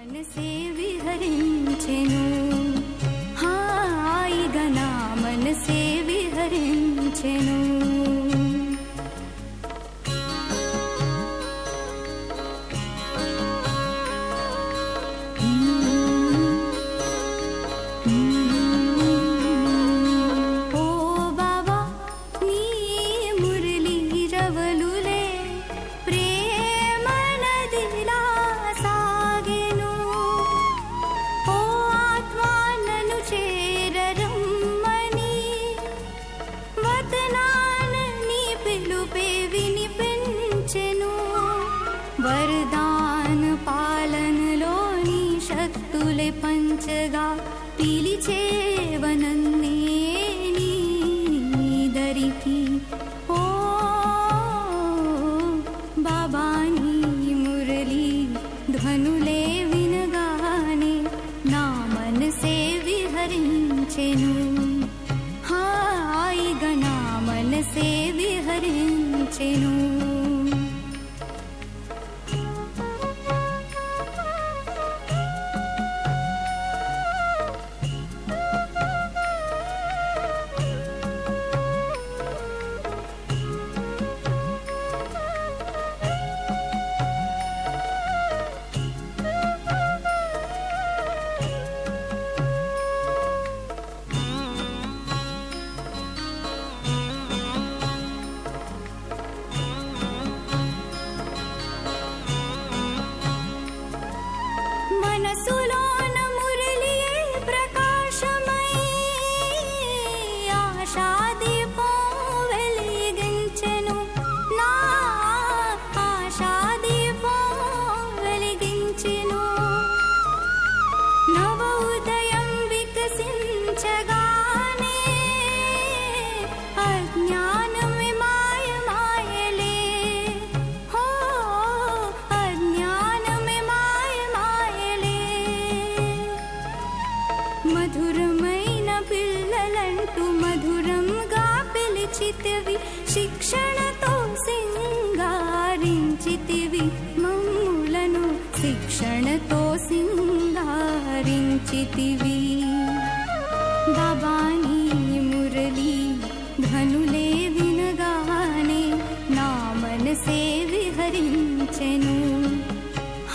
మనసే విహరించెను హాయిగా నా మనసే విహరించెను. వరదాన పాలనలోని శక్తులే పంచగా పిలిచేవనన్నే నీదరికి. ఓ బాబా నీ మురళి ధ్వనులే వినగానే నా మనసే విహరించెను హాయిగా నా మనసే విహరించెను. మనసులోన మురళియే ప్రకాశమై ఆశాదీపం వెలిగించెను నా ఆశాదీపం వెలిగించెను. నవ ఉదయం వికసించగానే అజ్ఞానమే మాయమాయలే హో అజ్ఞానమే మాయమాయలే. మధురమైన పిల్లలంటూ మధురంగా పిలిచితివి శిక్షణతో సింగారించితివి మమ్ములను శిక్షణతో సింగారించితివి. బాబా నీ మురళి ధ్వనులే వినగానే నా మనసే విహరించెను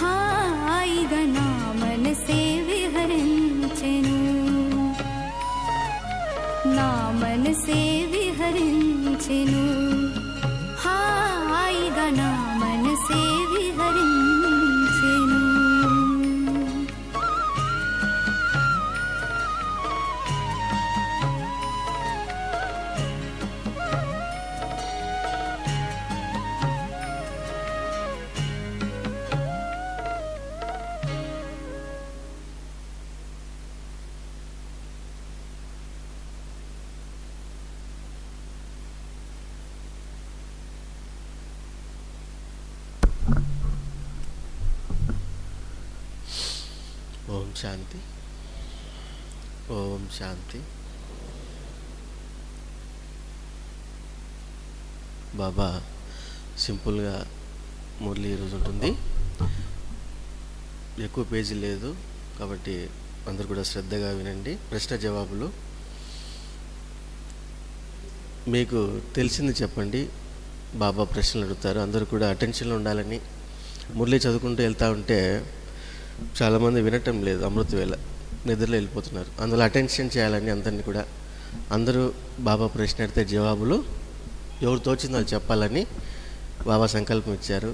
హాయిగా నా మనసే విహరించెను నా మనసే విహరించెను హాయిగా నా మనసే విహరించెను. ఓం శాంతి. ఓం శాంతి. బాబా సింపుల్గా మురళి ఈరోజు ఉంటుంది. ఎక్కువ పేజీ లేదు కాబట్టి అందరు కూడా శ్రద్ధగా వినండి. ప్రశ్న జవాబులు మీకు తెలిసింది చెప్పండి. బాబా ప్రశ్నలు అడుగుతారు. అందరూ కూడా అటెన్షన్లో ఉండాలని. మురళి చదువుకుంటూ వెళ్తూ ఉంటే చాలామంది వినటం లేదు, అమృతవేళ నిద్రలో వెళ్ళిపోతున్నారు. అందులో అటెన్షన్ చేయాలని అందరినీ కూడా అందరూ బాబా ప్రశ్న అడితే జవాబులు ఎవరు తోచిందో వాళ్ళు చెప్పాలని బాబా సంకల్పం ఇచ్చారు.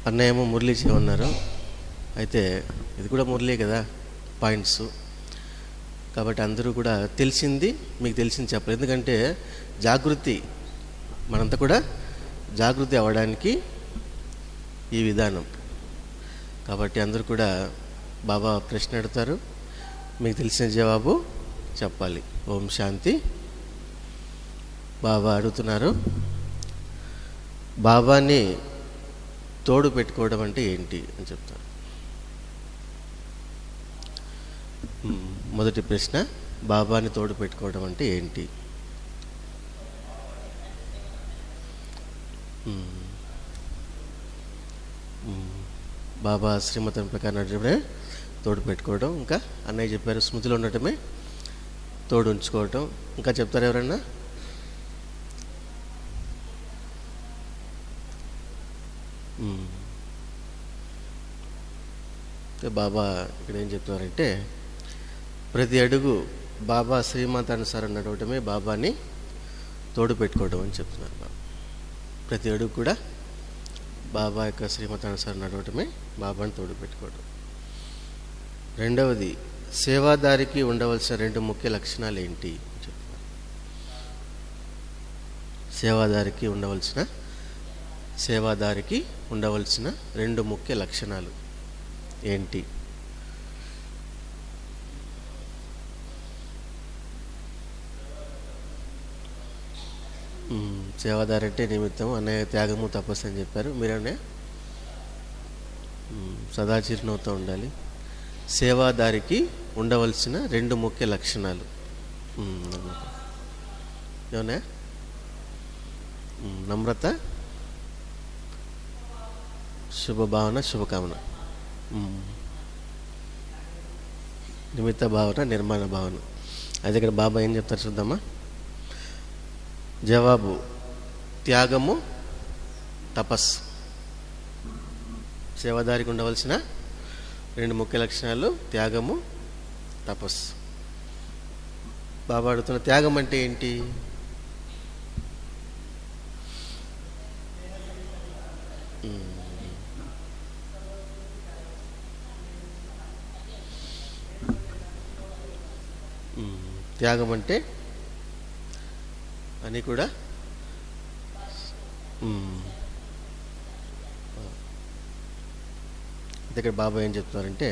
అన్నయ్య ఏమో మురళి చేయమన్నారు. అయితే ఇది కూడా మురళి కదా పాయింట్స్. కాబట్టి అందరూ కూడా తెలిసింది మీకు తెలిసింది చెప్పాలి. ఎందుకంటే జాగృతి మనంతా కూడా జాగృతి అవ్వడానికి ఈ విధానం. కాబట్టి అందరూ కూడా బాబా ప్రశ్న అడుగుతారు, మీకు తెలిసిన జవాబు చెప్పాలి. ఓం శాంతి. బాబా అడుగుతున్నారు, బాబాని తోడు పెట్టుకోవడం అంటే ఏంటి అని చెప్తారు. మొదటి ప్రశ్న, బాబాని తోడు పెట్టుకోవడం అంటే ఏంటి? బాబా శ్రీమతం ప్రకారం నడవడమే తోడు పెట్టుకోవడం, ఇంకా అన్నయ్య చెప్పారు స్మృతిలో ఉండటమే తోడు ఉంచుకోవటం. ఇంకా చెప్తారు ఎవరన్నా? బాబా ఇక్కడ ఏం చెప్తున్నారంటే ప్రతి అడుగు బాబా శ్రీమతానుసారం నడవటమే బాబాని తోడు పెట్టుకోవడం అని చెప్తున్నారు బాబా. ప్రతి అడుగు కూడా బాబా యొక్క శ్రీమతానుసారం నడవటమే బాబాని తోడు పెట్టుకోవడం. రెండవది, సేవాదారికి ఉండవలసిన 2 ముఖ్య లక్షణాలు ఏంటి అని చెప్తున్నారు. సేవాదారికి ఉండవలసిన 2 ముఖ్య లక్షణాలు ఏంటి? సేవాదారి అంటే నిమిత్తం, అన్నయ్య త్యాగము తపస్సు అని చెప్పారు. మీరనే సదా చిరునవ్వుతో ఉండాలి. సేవాదారికి ఉండవలసిన 2 ముఖ్య లక్షణాలు ఏమన్నా? నమ్రత, శుభభావన, శుభకామన, నిమిత్త భావన, నిర్మాణ భావన. అది ఇక్కడ బాబా ఏం చెప్తారు చూద్దామా? జవాబు త్యాగము, తపస్సు. సేవాదారికి ఉండవలసిన 2 ముఖ్య లక్షణాలు త్యాగము, తపస్సు. బాబా అడుగుతున్న త్యాగం అంటే ఏంటి? త్యాగం అంటే అని కూడా ఇక్కడ బాబా ఏం చెప్తున్నారంటే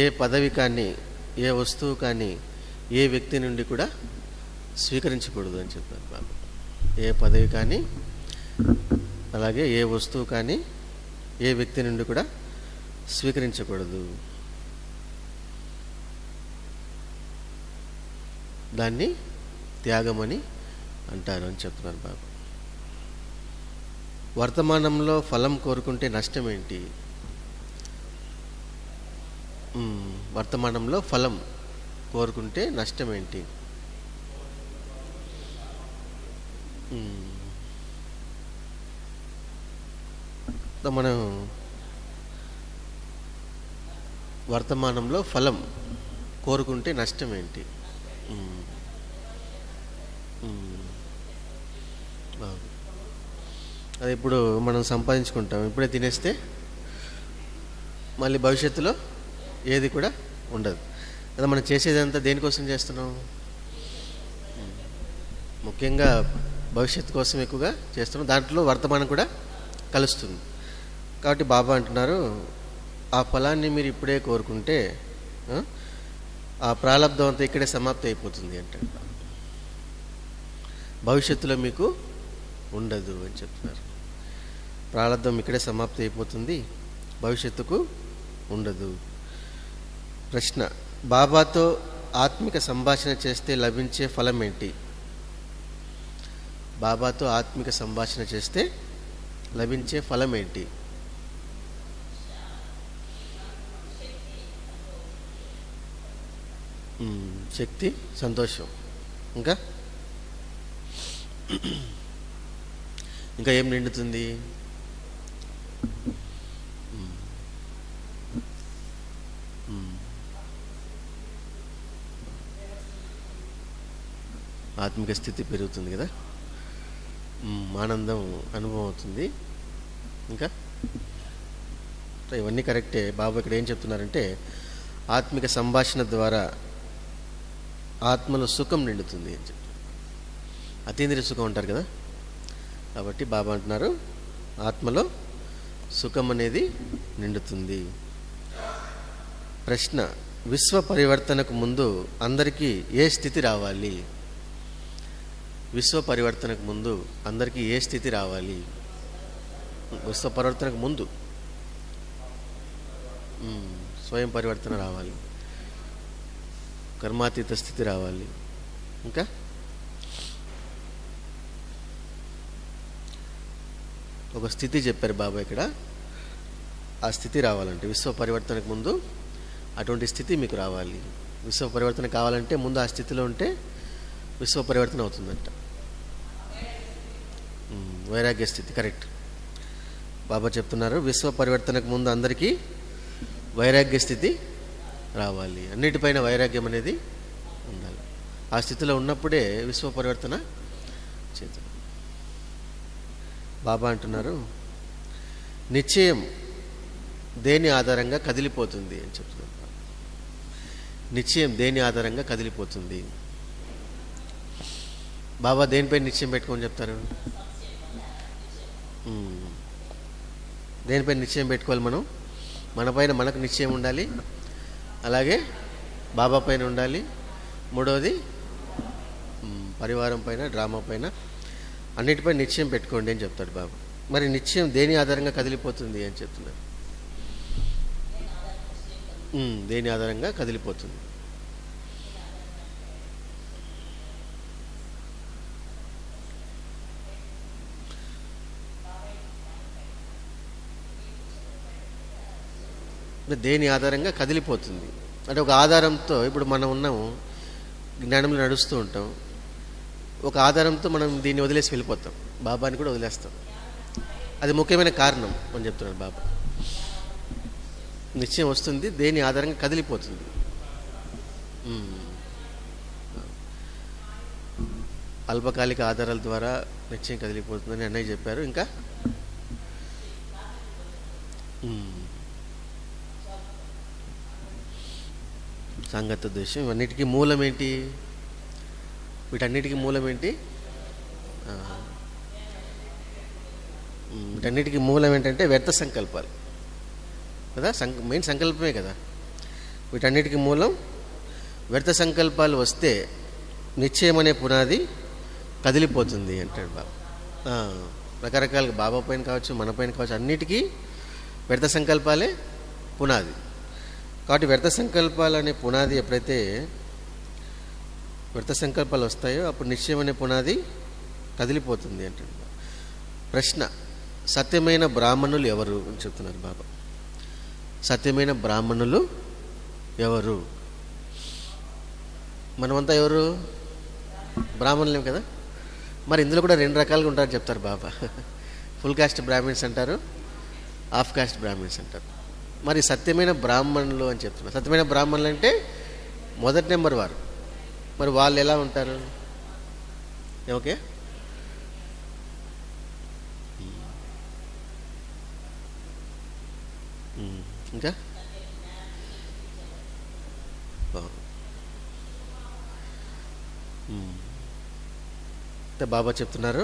ఏ పదవి కానీ, ఏ వస్తువు కానీ, ఏ వ్యక్తి నుండి కూడా స్వీకరించకూడదు అని చెప్తున్నారు బాబా. ఏ పదవి కానీ, అలాగే ఏ వస్తువు కానీ, ఏ వ్యక్తి నుండి కూడా స్వీకరించకూడదు. దాన్ని త్యాగమని అంటారు అని చెప్తున్నారు బాబా. వర్తమానంలో ఫలం కోరుకుంటే నష్టం ఏంటి? వర్తమానంలో ఫలం కోరుకుంటే నష్టం ఏంటి? మనం వర్తమానంలో ఫలం కోరుకుంటే నష్టం ఏంటి? అది ఇప్పుడు మనం సంపాదించుకుంటాం, ఇప్పుడే తినేస్తే మళ్ళీ భవిష్యత్తులో ఏది కూడా ఉండదు కదా. మనం చేసేదంతా దేనికోసం చేస్తున్నాం? ముఖ్యంగా భవిష్యత్తు కోసం ఎక్కువగా చేస్తున్నాం. దాంట్లో వర్తమానం కూడా కలుస్తుంది. కాబట్టి బాబా అంటున్నారు ఆ ఫలాన్ని మీరు ఇప్పుడే కోరుకుంటే ఆ ప్రారంధం అంతా ఇక్కడే సమాప్తి అయిపోతుంది అంటే భవిష్యత్తులో మీకు ఉండదు అని చెప్తున్నారు. ప్రారంధం ఇక్కడే సమాప్తి అయిపోతుంది, భవిష్యత్తుకు ఉండదు. ప్రశ్న, బాబాతో ఆత్మిక సంభాషణ చేస్తే లభించే ఫలం ఏంటి? బాబాతో ఆత్మిక సంభాషణ చేస్తే లభించే ఫలం ఏంటి? శక్తి, సంతోషం, ఇంకా ఇంకా ఏం నిండుతుంది? ఆత్మిక స్థితి పెరుగుతుంది కదా, ఆనందం అనుభవం అవుతుంది. ఇంకా ఇవన్నీ కరెక్టే. బాబా ఇక్కడ ఏం చెప్తున్నారంటే ఆత్మిక సంభాషణ ద్వారా ఆత్మలో సుఖం నిండుతుంది అని చెప్తారు. అతీంద్రియ సుఖం అంటారు కదా, కాబట్టి బాబా అంటున్నారు ఆత్మలో సుఖం అనేది నిండుతుంది. ప్రశ్న, విశ్వ పరివర్తనకు ముందు అందరికీ ఏ స్థితి రావాలి? విశ్వ పరివర్తనకు ముందు అందరికీ ఏ స్థితి రావాలి? విశ్వ పరివర్తనకు ముందు స్వయం పరివర్తన రావాలి, కర్మాతీత స్థితి రావాలి. ఇంకా ఒక స్థితి చెప్పారు బాబా ఇక్కడ. ఆ స్థితి రావాలంటే విశ్వ పరివర్తనకు ముందు అటువంటి స్థితి మీకు రావాలి. విశ్వ పరివర్తన కావాలంటే ముందు ఆ స్థితిలో ఉంటే విశ్వ పరివర్తన అవుతుందంట. వైరాగ్య స్థితి కరెక్ట్. బాబా చెప్తున్నారు విశ్వ పరివర్తనకు ముందు అందరికీ వైరాగ్య స్థితి రావాలి. అన్నిటిపైన వైరాగ్యం అనేది ఉండాలి. ఆ స్థితిలో ఉన్నప్పుడే విశ్వ పరివర్తన చేద్దాం. బాబా అంటున్నారు నిశ్చయం దేని ఆధారంగా కదిలిపోతుంది అని చెప్తున్నారు. నిశ్చయం దేని ఆధారంగా కదిలిపోతుంది? బాబా దేనిపై నిశ్చయం పెట్టుకోమని చెప్తారు? దేనిపై నిశ్చయం పెట్టుకోవాలి? మన పైన మనకు నిశ్చయం ఉండాలి, అలాగే బాబా పైన ఉండాలి. మూడవది పరివారం పైన, డ్రామా పైన, అన్నిటిపై నిశ్చయం పెట్టుకోండి అని చెప్తాడు బాబా. మరి నిశ్చయం దేని ఆధారంగా కదిలిపోతుంది అని చెప్తున్నారు. దేని ఆధారంగా కదిలిపోతుంది? దేని ఆధారంగా కదిలిపోతుంది అంటే ఒక ఆధారంతో, ఇప్పుడు మనం ఉన్నాము, జ్ఞానంలో నడుస్తూ ఉంటాం, ఒక ఆధారంతో మనం దీన్ని వదిలేసి వెళ్ళిపోతాం, బాబాని కూడా వదిలేస్తాం. అది ముఖ్యమైన కారణం అని చెప్తున్నాడు బాబా. నిశ్చయం వస్తుంది దేని ఆధారంగా కదిలిపోతుంది. అల్పకాలిక ఆధారాల ద్వారా నిశ్చయం కదిలిపోతుందని అన్నయ్య చెప్పారు. ఇంకా సంగత ద్వేషం, ఇవన్నిటికీ మూలం ఏంటి? వీటన్నిటికీ మూలం ఏంటి? వీటన్నిటికీ మూలం ఏంటంటే వ్యర్థ సంకల్పాలు కదా. మెయిన్ సంకల్పమే కదా. వీటన్నిటికీ మూలం వ్యర్థ సంకల్పాలు వస్తే నిశ్చయం అనే పునాది కదిలిపోతుంది అంటాడు బాబా. రకరకాలుగా బాబా పైన కావచ్చు, మన పైన కావచ్చు, అన్నిటికీ వ్యర్థ సంకల్పాలే పునాది. కాబట్టి వ్యర్థ సంకల్పాలు అనే పునాది ఎప్పుడైతే వ్యర్థ సంకల్పాలు వస్తాయో అప్పుడు నిశ్చయం అనే పునాది కదిలిపోతుంది అంటాడు. ప్రశ్న, సత్యమైన బ్రాహ్మణులు ఎవరు అని చెప్తున్నారు బాబా. సత్యమైన బ్రాహ్మణులు ఎవరు? మనమంతా ఎవరు? బ్రాహ్మణులేం కదా. మరి ఇందులో కూడా రెండు రకాలుగా ఉంటారని చెప్తారు బాబా. ఫుల్ కాస్ట్ బ్రాహ్మిన్స్ అంటారు, హాఫ్ కాస్ట్ బ్రాహ్మిన్స్ అంటారు. మరి సత్యమైన బ్రాహ్మణులు అని చెప్తున్నారు. సత్యమైన బ్రాహ్మణులు అంటే మొదటి నెంబర్ వారు. మరి వాళ్ళు ఎలా ఉంటారు? ఓకే, ఇంకా బాబా చెప్తున్నారు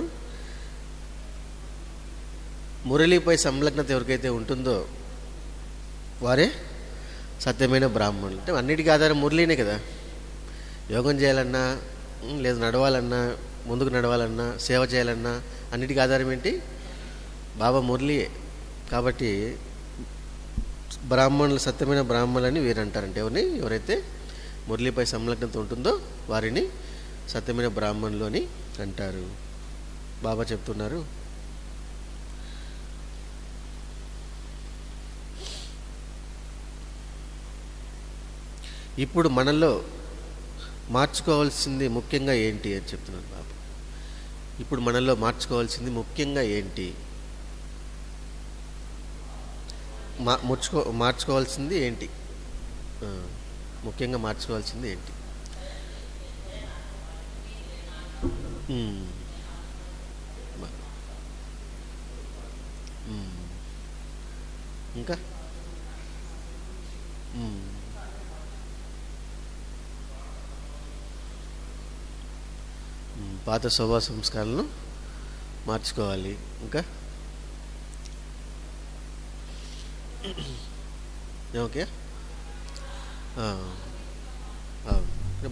మురళిపై సంలగ్నత ఎవరికైతే ఉంటుందో వారే సత్యమైన బ్రాహ్మణులు. అంటే అన్నిటికీ ఆధారం మురళీనే కదా. యోగం చేయాలన్నా, లేదు నడవాలన్నా, ముందుకు నడవాలన్నా, సేవ చేయాలన్నా అన్నిటికీ ఆధారం ఏంటి? బాబా మురళియే. కాబట్టి బ్రాహ్మణులు, సత్యమైన బ్రాహ్మణులని వీరు అంటారంటే ఎవరిని? ఎవరైతే మురళిపై సంలగ్నత ఉంటుందో వారిని సత్యమైన బ్రాహ్మణులు అని అంటారు. బాబా చెప్తున్నారు ఇప్పుడు మనలో మార్చుకోవాల్సింది ముఖ్యంగా ఏంటి అని చెప్తున్నారు బాబా. ఇప్పుడు మనలో మార్చుకోవాల్సింది ముఖ్యంగా ఏంటి? మార్చుకోవాల్సింది ఏంటి? ముఖ్యంగా మార్చుకోవాల్సింది ఏంటి? ఇంకా పాత స్వభావ సంస్కారాలను మార్చుకోవాలి. ఇంకా ఓకే.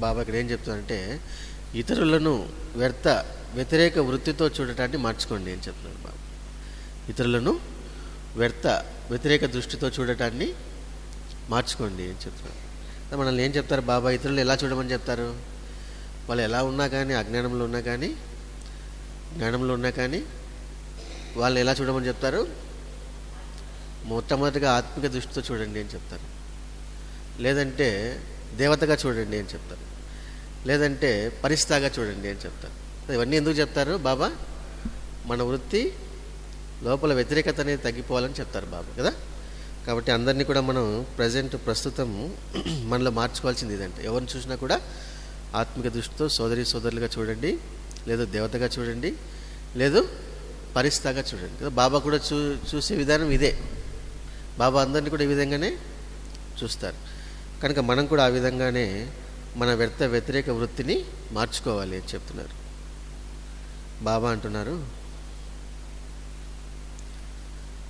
బాబా ఇక్కడ ఏం చెప్తున్నారంటే ఇతరులను వ్యతిరేక వృత్తితో చూడటాన్ని మార్చుకోండి అని చెప్తున్నాడు బాబా. ఇతరులను వ్యతిరేక దృష్టితో చూడటాన్ని మార్చుకోండి అని చెప్తున్నారు. మనల్ని ఏం చెప్తారు బాబా? ఇతరులు ఎలా చూడమని చెప్తారు? వాళ్ళు ఎలా ఉన్నా కానీ, అజ్ఞానంలో ఉన్నా కానీ, జ్ఞానంలో ఉన్నా కానీ వాళ్ళు ఎలా చూడమని చెప్తారు? మొట్టమొదటిగా ఆత్మిక దృష్టితో చూడండి అని చెప్తారు, లేదంటే దేవతగా చూడండి అని చెప్తారు, లేదంటే పరిస్థాగా చూడండి అని చెప్తారు. ఇవన్నీ ఎందుకు చెప్తారు బాబా? మన వృత్తి లోపల వ్యతిరేకత అనేది తగ్గిపోవాలని చెప్తారు బాబా కదా. కాబట్టి అందరినీ కూడా మనం ప్రస్తుతం మనలో మార్చుకోవాల్సింది ఇదంటే, ఎవరిని చూసినా కూడా ఆత్మిక దృష్టితో సోదరులుగా చూడండి, లేదు దేవతగా చూడండి, లేదు పరిస్థాగా చూడండి కదా. బాబా కూడా చూసే విధానం ఇదే. బాబా అందరినీ కూడా ఈ విధంగానే చూస్తారు. కనుక మనం కూడా ఆ విధంగానే మన వ్యతిరేక వృత్తిని మార్చుకోవాలి అని చెప్తున్నారు బాబా. అంటున్నారు,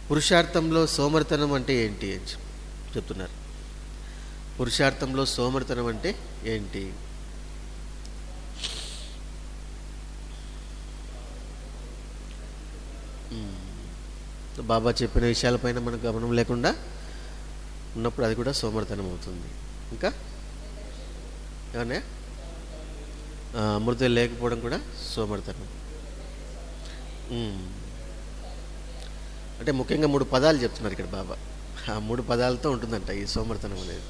పురుషార్థంలో సోమరితనం అంటే ఏంటి అని చెప్తున్నారు. పురుషార్థంలో సోమరితనం అంటే ఏంటి? బాబా చెప్పిన విషయాలపైన మనకు గమనం లేకుండా ఉన్నప్పుడు అది కూడా సోమరితనం అవుతుంది. ఇంకా ఏమన్నా అమృతం లేకపోవడం కూడా సోమరితనం. అంటే ముఖ్యంగా 3 పదాలు చెప్తున్నారు ఇక్కడ బాబా. ఆ 3 పదాలతో ఉంటుందంట ఈ సోమరితనం అనేది.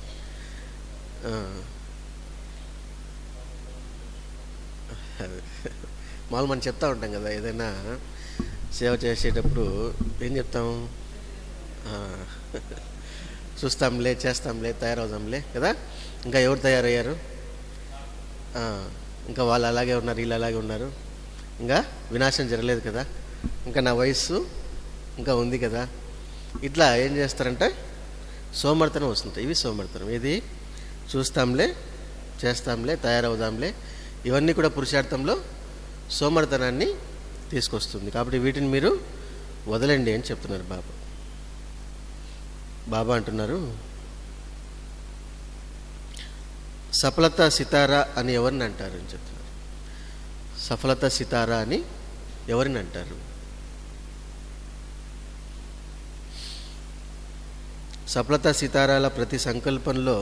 మామూలు మనం చెప్తా ఉంటాం కదా, ఏదైనా సేవ చేసేటప్పుడు ఏం చెప్తాం? చూస్తాంలే, చేస్తాంలే, తయారవుదాంలే కదా. ఇంకా ఎవరు తయారయ్యారు? ఇంకా వాళ్ళు అలాగే ఉన్నారు, వీళ్ళు అలాగే ఉన్నారు, ఇంకా వినాశం జరగలేదు కదా, ఇంకా నా వయస్సు ఇంకా ఉంది కదా. ఇట్లా ఏం చేస్తారంటే సోమరితనం వస్తుంది. ఇవి సోమరితనం. ఇది చూస్తాంలే, చేస్తాంలే, తయారవుదాంలే, ఇవన్నీ కూడా పురుషార్థంలో సోమరితనాన్ని తీసుకొస్తుంది. కాబట్టి వీటిని మీరు వదలండి అని చెప్తున్నారు బాబా. బాబా అంటున్నారు, సఫలత సితారా అని ఎవరిని అంటారు అని చెప్తున్నారు. సఫలత సితారా అని ఎవరిని అంటారు? సఫలత సితారాల ప్రతి సంకల్పంలో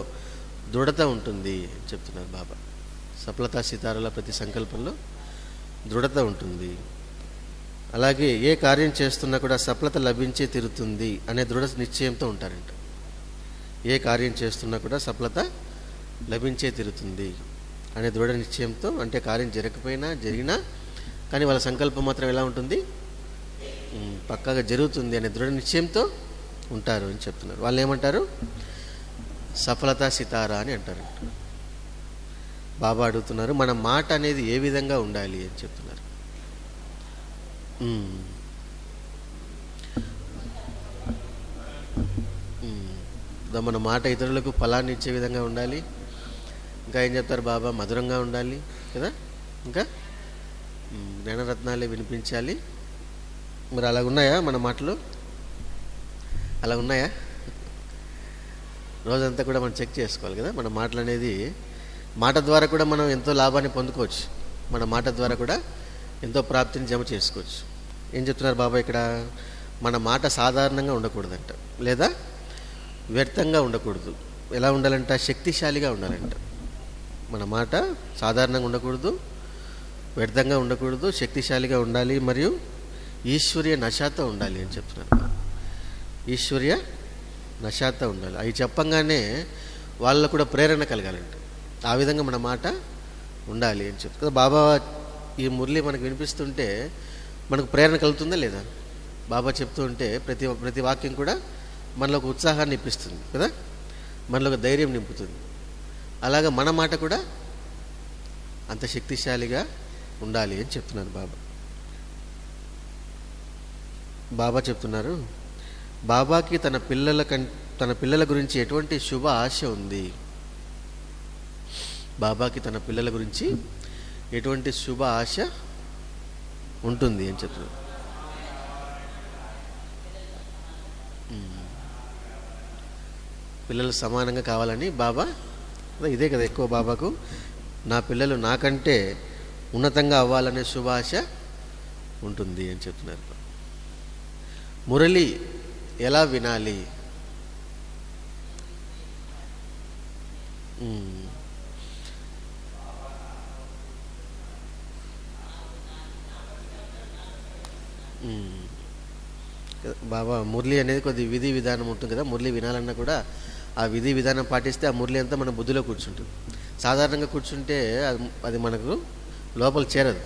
దృఢత ఉంటుంది అని చెప్తున్నారు బాబా. సఫలత సితారాల ప్రతి సంకల్పంలో దృఢత ఉంటుంది. అలాగే ఏ కార్యం చేస్తున్నా కూడా సఫలత లభించే తీరుతుంది అనే దృఢ నిశ్చయంతో ఉంటారంట. ఏ కార్యం చేస్తున్నా కూడా సఫలత లభించే తీరుతుంది అనే దృఢ నిశ్చయంతో, అంటే కార్యం జరగకపోయినా జరిగినా కానీ వాళ్ళ సంకల్పం మాత్రం ఎలా ఉంటుంది? పక్కాగా జరుగుతుంది అనే దృఢ నిశ్చయంతో ఉంటారు అని చెప్తున్నారు. వాళ్ళు ఏమంటారు? సఫలత సితారా అని అంటారు. బాబా అడుగుతున్నారు, మన మాట అనేది ఏ విధంగా ఉండాలి అని చెప్తున్నారు. మన మాట ఇతరులకు ఫలాన్ని ఇచ్చే విధంగా ఉండాలి. ఇంకా ఏం చెప్తారు బాబా? మధురంగా ఉండాలి కదా. ఇంకా జ్ఞానరత్నాలే వినిపించాలి. మరి అలా ఉన్నాయా మన మాటలు? అలా ఉన్నాయా? రోజంతా కూడా మనం చెక్ చేసుకోవాలి కదా. మన మాటలు అనేది, మాట ద్వారా కూడా మనం ఎంతో లాభాన్ని పొందుకోవచ్చు. మన మాట ద్వారా కూడా ఎంతో ప్రాప్తిని జమ చేసుకోవచ్చు. ఏం చెప్తున్నారు బాబా ఇక్కడ? మన మాట సాధారణంగా ఉండకూడదంట, లేదా వ్యర్థంగా ఉండకూడదు. ఎలా ఉండాలంట? శక్తిశాలిగా ఉండాలంట. మన మాట సాధారణంగా ఉండకూడదు, వ్యర్థంగా ఉండకూడదు, శక్తిశాలిగా ఉండాలి, మరియు ఈశ్వర్య నశాతో ఉండాలి అని చెప్తున్నారు. ఈశ్వర్య నశాతో ఉండాలి. అవి చెప్పంగానే వాళ్ళకు కూడా ప్రేరణ కలగాలంట. ఆ విధంగా మన మాట ఉండాలి అని చెప్తుంది బాబా. ఈ మురళి మనకు వినిపిస్తుంటే మనకు ప్రేరణ కలుగుతుందా లేదా? బాబా చెప్తూ ఉంటే ప్రతి వాక్యం కూడా మనలో ఒక ఉత్సాహాన్ని ఇప్పిస్తుంది కదా, మనలో ఒక ధైర్యం నింపుతుంది. అలాగా మన మాట కూడా అంత శక్తిశాలిగా ఉండాలి అని చెప్తున్నారు బాబా. బాబా చెప్తున్నారు, బాబాకి తన పిల్లల గురించి ఎటువంటి శుభ ఆశ ఉంది? బాబాకి తన పిల్లల గురించి ఎటువంటి శుభ ఆశ ఉంటుంది అని చెప్తున్నారు. పిల్లలు సమానంగా కావాలని బాబా, ఇదే కదా ఎక్కువ బాబాకు, నా పిల్లలు నాకంటే ఉన్నతంగా అవ్వాలనే శుభాశ ఉంటుంది అని చెప్తున్నారు. మురళి ఎలా వినాలి? బాబా మురళి అనేది కొద్ది విధి విధానం ఉంటుంది కదా, మురళి వినాలన్నా కూడా ఆ విధి విధానం పాటిస్తే ఆ మురళి అంతా మన బుద్ధిలో కూర్చుంటుంది. సాధారణంగా కూర్చుంటే అది మనకు లోపల చేరదు.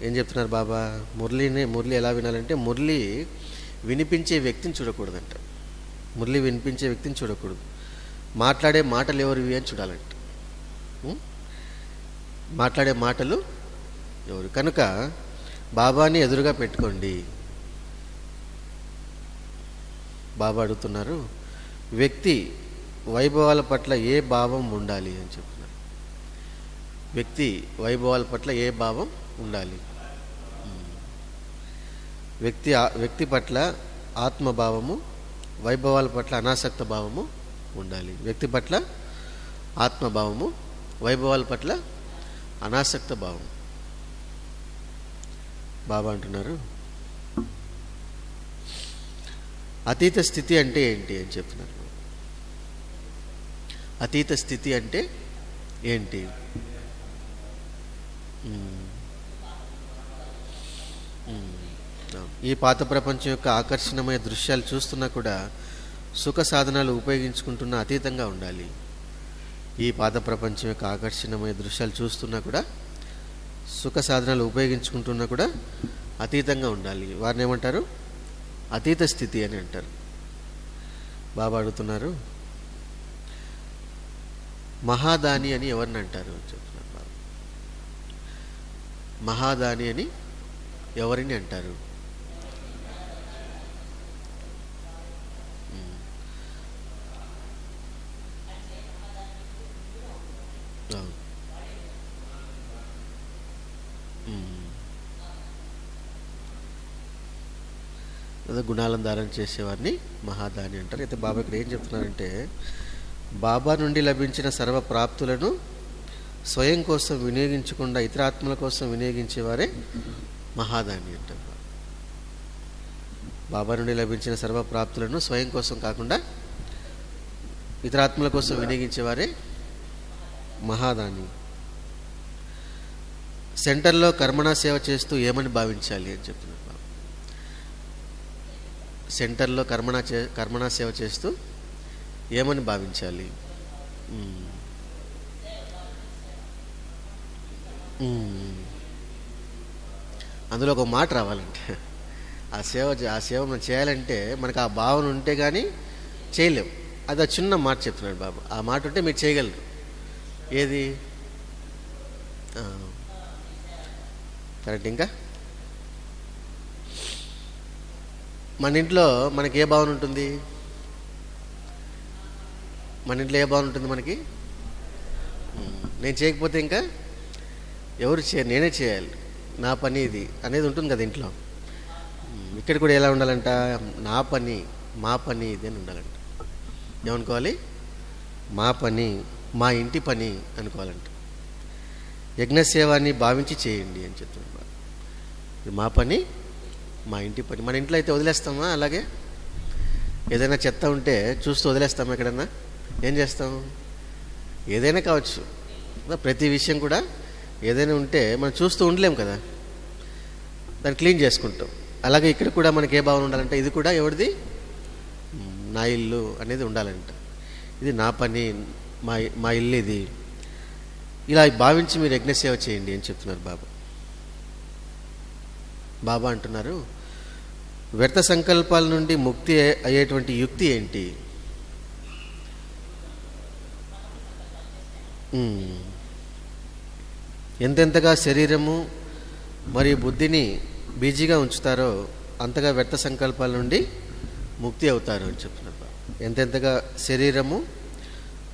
ఏం చెప్తున్నారు బాబా? మురళి ఎలా వినాలంటే, మురళి వినిపించే వ్యక్తిని చూడకూడదంట. మురళి వినిపించే వ్యక్తిని చూడకూడదు. మాట్లాడే మాటలు ఎవరివి అని చూడాలంట. మాట్లాడే మాటలు ఎవరు కనుక బాబాని ఎదురుగా పెట్టుకోండి. బాబా అడుగుతున్నారు, వ్యక్తి వైభవాల పట్ల ఏ భావం ఉండాలి అని చెప్తున్నారు. వ్యక్తి వైభవాల పట్ల ఏ భావం ఉండాలి? వ్యక్తి పట్ల ఆత్మభావము, వైభవాల పట్ల అనాసక్త భావము ఉండాలి. వ్యక్తి పట్ల ఆత్మభావము, వైభవాల పట్ల అనాసక్త భావం. బాబా అంటున్నారు, అతీత స్థితి అంటే ఏంటి అని చెప్తున్నారు. అతీత స్థితి అంటే ఏంటి? ఈ పాత ప్రపంచం యొక్క ఆకర్షణీయమైన దృశ్యాలు చూస్తున్నా కూడా సుఖ సాధనాలు ఉపయోగించుకుంటున్న అతీతంగా ఉండాలి. ఈ పాత ప్రపంచం యొక్క ఆకర్షణీయమైన దృశ్యాలు చూస్తున్నా కూడా సుఖ సాధనాలు ఉపయోగించుకుంటున్నా కూడా అతీతంగా ఉండాలి. వారిని ఏమంటారు? అతీత స్థితి అని అంటారు. బాబా అడుగుతున్నారు, మహాదాని అని ఎవరిని అంటారు అని చెప్తున్నారు బాబా. మహాదాని అని ఎవరిని అంటారు? గుణాలను ధారణ చేసేవారిని మహాదాని అంటారు. అయితే బాబా ఇక్కడ ఏం చెప్తున్నారంటే, బాబా నుండి లభించిన సర్వ ప్రాప్తులను స్వయం కోసం వినియోగించకుండా ఇతర ఆత్మల కోసం వినియోగించేవారే మహాదాని అంటారు. బాబా నుండి లభించిన సర్వ ప్రాప్తులను స్వయం కోసం కాకుండా ఇతర ఆత్మల కోసం వినియోగించేవారే మహాదాని. సెంటర్లో కర్మణా సేవ చేస్తూ ఏమని భావించాలి అని చెప్తున్నారు. సెంటర్లో కర్మణా సేవ చేస్తూ ఏమని భావించాలి? అందులో ఒక మాట రావాలంటే, ఆ సేవ మనం చేయాలంటే మనకు ఆ భావన ఉంటే కానీ చేయలేం. అది ఆ చిన్న మాట చెప్తున్నాడు బాబు. ఆ మాట ఉంటే మీరు చేయగలరు. ఏది? కరెక్ట్. ఇంకా మన ఇంట్లో మనకి ఏ భావన ఉంటుంది? మన ఇంట్లో ఏ భావన ఉంటుంది మనకి? నేను చేయకపోతే ఇంకా ఎవరు నేనే చేయాలి, నా పని ఇది అనేది ఉంటుంది కదా ఇంట్లో. ఇక్కడ కూడా ఎలా ఉండాలంట? నా పని, మా పని ఇది అని ఉండాలంట. ఏమనుకోవాలి? మా పని, మా ఇంటి పని అనుకోవాలంట. యజ్ఞసేవాన్ని భావించి చేయండి అని చెప్తున్నారు. మా పని, మా ఇంటి పని. మన ఇంట్లో అయితే వదిలేస్తామా? అలాగే ఏదైనా చెత్త ఉంటే చూస్తూ వదిలేస్తామా? ఎక్కడన్నా ఏం చేస్తాం? ఏదైనా కావచ్చు, ప్రతి విషయం కూడా ఏదైనా ఉంటే మనం చూస్తూ ఉండలేం కదా, దాన్ని క్లీన్ చేసుకుంటాం. అలాగే ఇక్కడ కూడా మనకి ఏ భావన ఉండాలంటే, ఇది కూడా ఎవరిది? నా ఇల్లు అనేది ఉండాలంట. ఇది నా పని, మా ఇల్లు ఇది. ఇలా భావించి మీరు యజ్ఞసేవ చేయండి అని చెప్తున్నారు బాబా. బాబా అంటున్నారు, వ్యర్థ సంకల్పాల నుండి ముక్తి అయ్యేటువంటి యుక్తి ఏంటి? ఎంతెంతగా శరీరము మరియు బుద్ధిని బిజీగా ఉంచుతారో అంతగా వ్యర్థ సంకల్పాల నుండి ముక్తి అవుతారు అని చెప్తున్నారు. ఎంతెంతగా శరీరము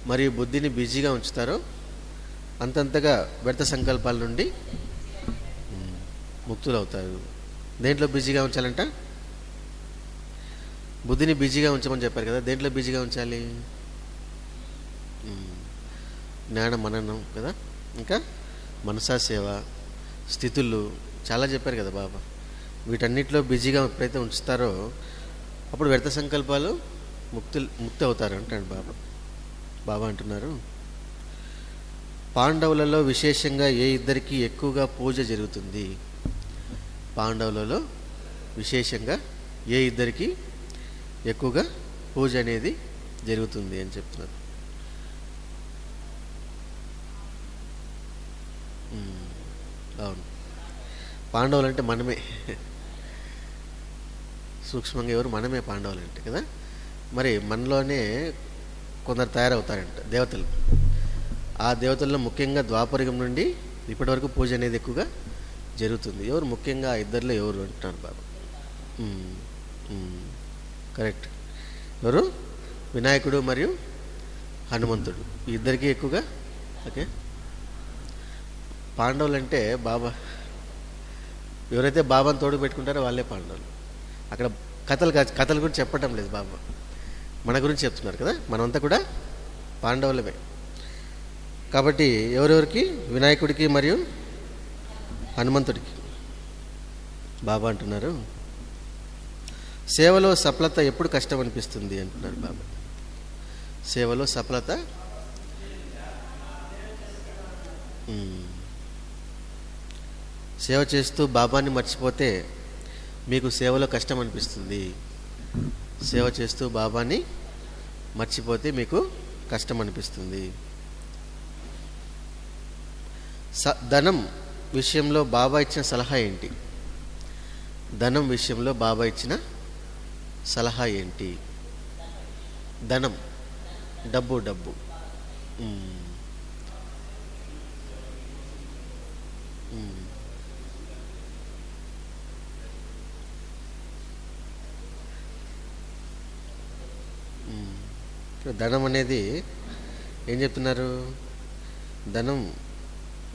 మరియు బుద్ధిని బిజీగా ఉంచుతారో అంతంతగా వ్యర్థ సంకల్పాల నుండి ముక్తులు అవుతారు. దేంట్లో బిజీగా ఉంచాలంట? బుద్ధిని బిజీగా ఉంచమని చెప్పారు కదా. దేంట్లో బిజీగా ఉంచాలి? జ్ఞాన మననం కదా, ఇంకా మనసా సేవ, స్థితులు చాలా చెప్పారు కదా బాబా. వీటన్నిటిలో బిజీగా ఎప్పుడైతే ఉంచుతారో అప్పుడు వ్యర్థ సంకల్పాలు ముక్తి అవుతారు అంటాడు బాబా. బాబా అంటున్నారు, పాండవులలో విశేషంగా ఏ ఇద్దరికి ఎక్కువగా పూజ జరుగుతుంది? పాండవులలో విశేషంగా ఏ ఇద్దరికి ఎక్కువగా పూజ అనేది జరుగుతుంది అని చెప్తున్నారు. అవును, పాండవులు అంటే మనమే, సూక్ష్మంగా ఎవరు మనమే పాండవులు అంటే కదా. మరి మనలోనే కొందరు తయారవుతారంట దేవతలు. ఆ దేవతల్లో ముఖ్యంగా ద్వాపరయుగం నుండి ఇప్పటి వరకు పూజ అనేది ఎక్కువగా జరుగుతుంది. ఎవరు ముఖ్యంగా ఆ ఇద్దరిలో ఎవరు అంటున్నారు బాబా? కరెక్ట్. ఎవరు? వినాయకుడు మరియు హనుమంతుడు, ఈ ఇద్దరికి ఎక్కువగా. ఓకే, పాండవులు అంటే బాబా, ఎవరైతే బాబాను తోడు పెట్టుకుంటారో వాళ్ళే పాండవులు. అక్కడ కథలు గురించి చెప్పటం లేదు బాబా, మన గురించి చెప్తున్నారు కదా. మనమంతా కూడా పాండవులమే. కాబట్టి ఎవరెవరికి? వినాయకుడికి మరియు హనుమంతుడికి బాబా అంటున్నారు. సేవలో సఫలత ఎప్పుడు కష్టం అనిపిస్తుంది అంటున్నారు బాబా. సేవలో సఫలత సేవ చేస్తూ బాబాని మర్చిపోతే మీకు సేవలో కష్టం అనిపిస్తుంది. సేవ చేస్తూ బాబాని మర్చిపోతే మీకు కష్టం అనిపిస్తుంది. ధనం విషయంలో బాబా ఇచ్చిన సలహా ఏంటి? ధనం విషయంలో బాబా ఇచ్చిన సలహా ఏంటి? ధనం, డబ్బు. ధనం అనేది ఏం చెప్తున్నారు? ధనం,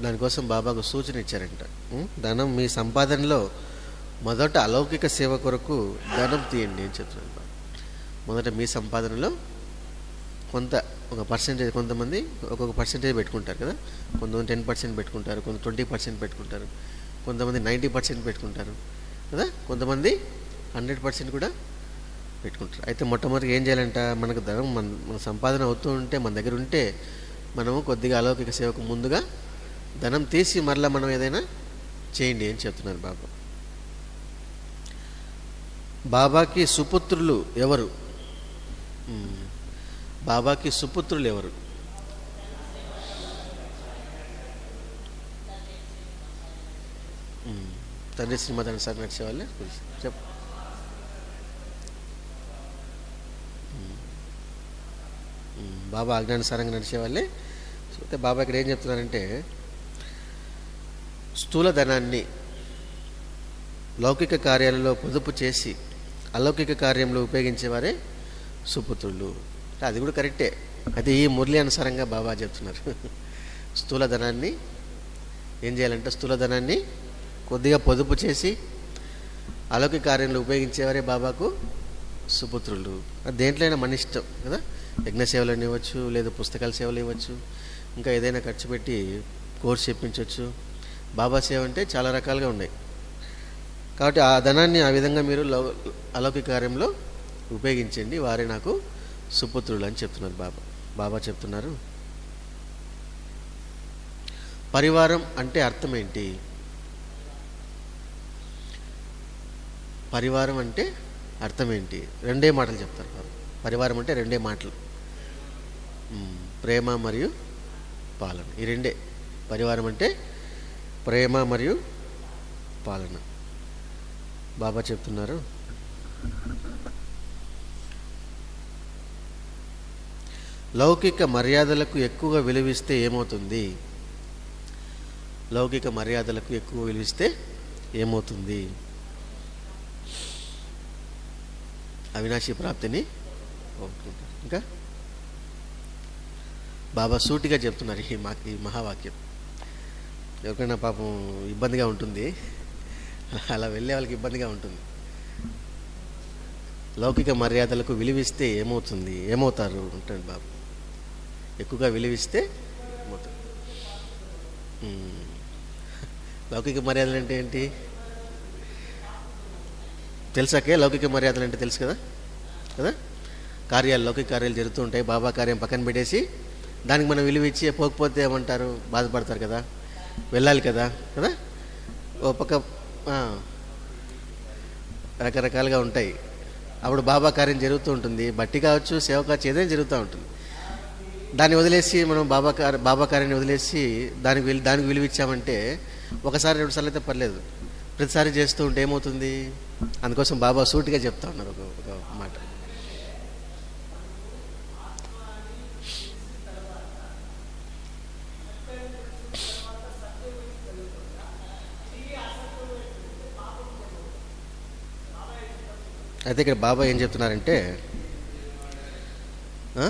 దానికోసం బాబాకు సూచన ఇచ్చారంట. ధనం మీ సంపాదనలో మొదట అలౌకిక సేవ కొరకు ధనం తీయండి అని చెప్తున్నారు బాబా. మొదట మీ సంపాదనలో ఒక పర్సెంటేజ్, కొంతమంది ఒక్కొక్క పర్సెంటేజ్ పెట్టుకుంటారు కదా. కొంతమంది 10% పెట్టుకుంటారు, కొంత 20% పెట్టుకుంటారు, కొంతమంది 90% పెట్టుకుంటారు కదా, కొంతమంది 100% కూడా పెట్టుకుంటారు. అయితే మొట్టమొదటిగా ఏం చేయాలంట? మనకు ధనం మన సంపాదన అవుతూ ఉంటే, మన దగ్గర ఉంటే, మనము కొద్దిగా అలౌకిక సేవకు ముందుగా ధనం తీసి మరలా మనం ఏదైనా చేయండి అని చెప్తున్నారు బాబా. బాబాకి సుపుత్రులు ఎవరు? బాబాకి సుపుత్రులు ఎవరు? తండ్రి శ్రీమతి సార్ నడిచేవాళ్ళే చెప్పు. బాబా ఆజ్ఞానుసారంగా నడిచేవాళ్ళే. అయితే బాబా ఇక్కడ ఏం చెప్తున్నారంటే, స్థూల ధనాన్ని లౌకిక కార్యాలలో పొదుపు చేసి అలౌకిక కార్యంలో ఉపయోగించేవారే సుపుత్రులు. అది కూడా కరెక్టే. అయితే ఈ మురళి అనుసారంగా బాబా చెప్తున్నారు, స్థూల ధనాన్ని ఏం చేయాలంటే, స్థూల ధనాన్ని కొద్దిగా పొదుపు చేసి అలౌకిక కార్యంలో ఉపయోగించేవారే బాబాకు సుపుత్రులు. అది దేంట్లైనా మన ఇష్టం కదా. యజ్ఞ సేవలు ఇవ్వచ్చు, లేదా పుస్తకాల సేవలు ఇవ్వచ్చు, ఇంకా ఏదైనా ఖర్చు పెట్టి కోర్సు చెప్పించవచ్చు. బాబా సేవ అంటే చాలా రకాలుగా ఉన్నాయి. కాబట్టి ఆ ధనాన్ని ఆ విధంగా మీరు అలౌకిక కార్యంలో ఉపయోగించండి, వారే నాకు సుపుత్రులు అని చెప్తున్నారు బాబా. బాబా చెప్తున్నారు, పరివారం అంటే అర్థం ఏంటి? పరివారం అంటే అర్థం ఏంటి? రెండే మాటలు చెప్తారు బాబా. పరివారం అంటే రెండే మాటలు, ప్రేమ మరియు పాలన. ఈ రెండే. పరివారం అంటే ప్రేమ మరియు పాలన. బాబా చెప్తున్నారు, లౌకిక మర్యాదలకు ఎక్కువగా విలువిస్తే ఏమవుతుంది? లౌకిక మర్యాదలకు ఎక్కువ విలువిస్తే ఏమవుతుంది? అవినాశి ప్రాప్తిని పోగొట్టుకుంటారు. ఇంకా బాబా సూటిగా చెప్తున్నారు ఈ మహావాక్యం. ఎవరికైనా పాపం ఇబ్బందిగా ఉంటుంది, అలా వెళ్ళే వాళ్ళకి ఇబ్బందిగా ఉంటుంది. లౌకిక మర్యాదలకు విలువిస్తే ఏమవుతారు అంటాడు బాబు. ఎక్కువగా విలువిస్తే ఏమవుతారు? లౌకిక మర్యాదలు అంటే ఏంటి తెలుసాకే? లౌకిక మర్యాదలు అంటే తెలుసు కదా కదా. లౌకిక కార్యాలు జరుగుతూ ఉంటాయి. బాబా కార్యం పక్కన పెట్టేసి దానికి మనం విలువ ఇచ్చి పోకపోతే ఏమంటారు? బాధపడతారు కదా. వెళ్ళాలి కదా కదా. ఓ పక్క రకరకాలుగా ఉంటాయి. అప్పుడు బాబా కార్యం జరుగుతూ ఉంటుంది. బట్టి కావచ్చు, సేవ కావచ్చు, ఏదైనా జరుగుతూ ఉంటుంది. దాన్ని వదిలేసి మనం బాబా కార్యాన్ని వదిలేసి దానికి విలువ ఇచ్చామంటే ఒకసారి 2 సార్లు అయితే పర్లేదు, ప్రతిసారి చేస్తూ ఉంటే ఏమవుతుంది? అందుకోసం బాబా సూటిగా చెప్తా ఉన్నారు ఒక మాట. అయితే ఇక్కడ బాబా ఏం చెప్తున్నారంటే, ఆ?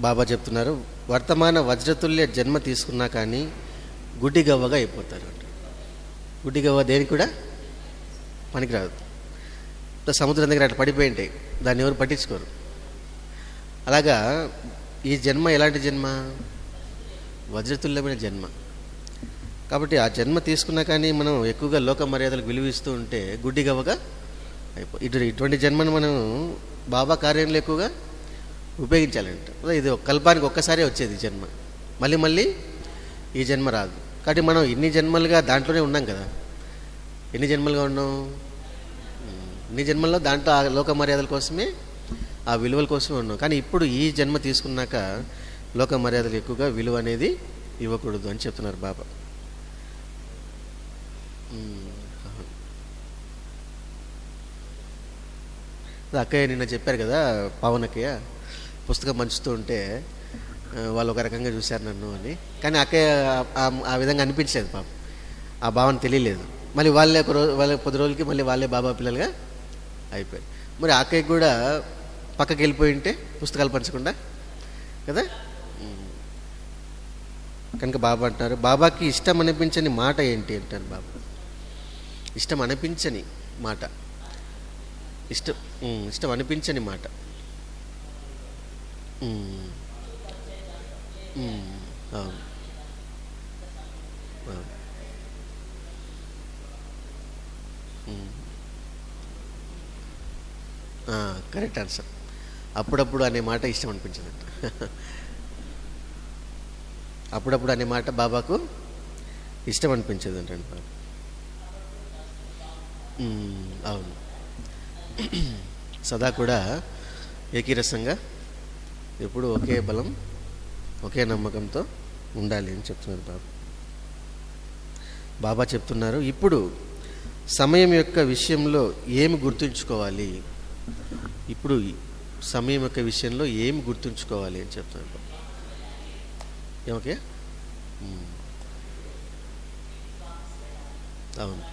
బాబా చెప్తున్నారు, వర్తమాన వజ్రతుల్య జన్మ తీసుకున్నా కానీ గుడ్డి గవ్వగా అయిపోతారు అంట. గుడ్డి గవ్వ దేనికి కూడా పనికిరాదు. సముద్రం దగ్గర అట్లా పడిపోయి ఉంటాయి, దాన్ని ఎవరు పట్టించుకోరు. అలాగా ఈ జన్మ ఎలాంటి జన్మ? వజ్రతుల్యమైన జన్మ. కాబట్టి ఆ జన్మ తీసుకున్నా కానీ మనం ఎక్కువగా లోక మర్యాదలకు విలువిస్తూ ఉంటే గుడ్డి గవ్వగా ఇటువంటి జన్మను మనం బాబా కార్యంలో ఎక్కువగా ఉపయోగించాలంట. ఇది కల్పానికి ఒక్కసారే వచ్చేది జన్మ, మళ్ళీ మళ్ళీ ఈ జన్మ రాదు. కాబట్టి మనం ఇన్ని జన్మలుగా దాంట్లోనే ఉన్నాం కదా. ఎన్ని జన్మలుగా ఉన్నాం? ఇన్ని జన్మల్లో దాంట్లో ఆ లోక మర్యాదల కోసమే, ఆ విలువల కోసమే ఉన్నాం. కానీ ఇప్పుడు ఈ జన్మ తీసుకున్నాక లోక మర్యాదలు ఎక్కువగా విలువ అనేది ఇవ్వకూడదు అని చెప్తున్నారు బాబా. అక్కయ్య నిన్న చెప్పారు కదా, పవన్ అక్కయ్య పుస్తకం పంచుతూ ఉంటే వాళ్ళు ఒక రకంగా చూశారు నన్ను అని. కానీ అక్కయ్య ఆ విధంగా అనిపించేది పాపం, ఆ భావన తెలియలేదు. మళ్ళీ వాళ్ళ 10 రోజులకి మళ్ళీ వాళ్ళే బాబా పిల్లలుగా అయిపోయారు. మరి అక్కయ్యకి కూడా పక్కకి వెళ్ళిపోయి ఉంటే పుస్తకాలు పంచకుండా కదా. కనుక బాబా అంటారు, బాబాకి ఇష్టం అనిపించని మాట ఏంటి అంటారు బాబా. ఇష్టం అనిపించని మాట, ఇష్టం అనిపించని మాట. అవును, కరెక్ట్ ఆన్సర్. అప్పుడప్పుడు అనే మాట ఇష్టం అనిపించదంట. అప్పుడప్పుడు అనే మాట బాబాకు ఇష్టం అనిపించదు అంటండి బాబా. అవును, సదా కూడా ఏకీరసంగా ఎప్పుడు ఒకే బలం, ఒకే నమ్మకంతో ఉండాలి అని చెప్తున్నారు బాబా. బాబా చెప్తున్నారు, ఇప్పుడు సమయం యొక్క విషయంలో ఏమి గుర్తుంచుకోవాలి, ఇప్పుడు సమయం యొక్క విషయంలో ఏమి గుర్తుంచుకోవాలి అని చెప్తున్నారు బాబా. ఏమోకే? అవును,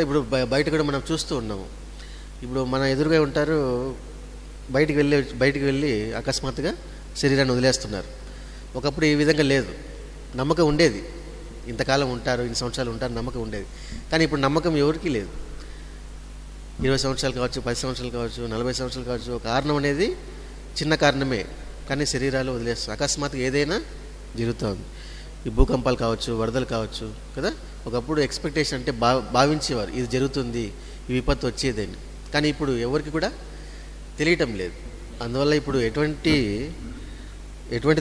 ఇప్పుడు బయట కూడా మనం చూస్తూ ఉన్నాము. ఇప్పుడు మన ఎదురుగా ఉంటారు, బయటికి వెళ్ళి అకస్మాత్తుగా శరీరాన్ని వదిలేస్తున్నారు. ఒకప్పుడు ఈ విధంగా లేదు, నమ్మకం ఉండేది. ఇంతకాలం ఉంటారు, ఇన్ని సంవత్సరాలు ఉంటారు, నమ్మకం ఉండేది. కానీ ఇప్పుడు నమ్మకం ఎవరికీ లేదు. 20 సంవత్సరాలు కావచ్చు, 10 సంవత్సరాలు కావచ్చు, 40 సంవత్సరాలు కావచ్చు, కారణం అనేది చిన్న కారణమే, కానీ శరీరాలు వదిలేస్తారు. అకస్మాత్తుగా ఏదైనా జరుగుతుంది. ఈ భూకంపాలు కావచ్చు, వరదలు కావచ్చు కదా. ఒకప్పుడు ఎక్స్పెక్టేషన్ అంటే భావించేవారు, ఇది జరుగుతుంది, ఈ విపత్తు వచ్చేదని. కానీ ఇప్పుడు ఎవరికి కూడా తెలియటం లేదు. అందువల్ల ఇప్పుడు ఎటువంటి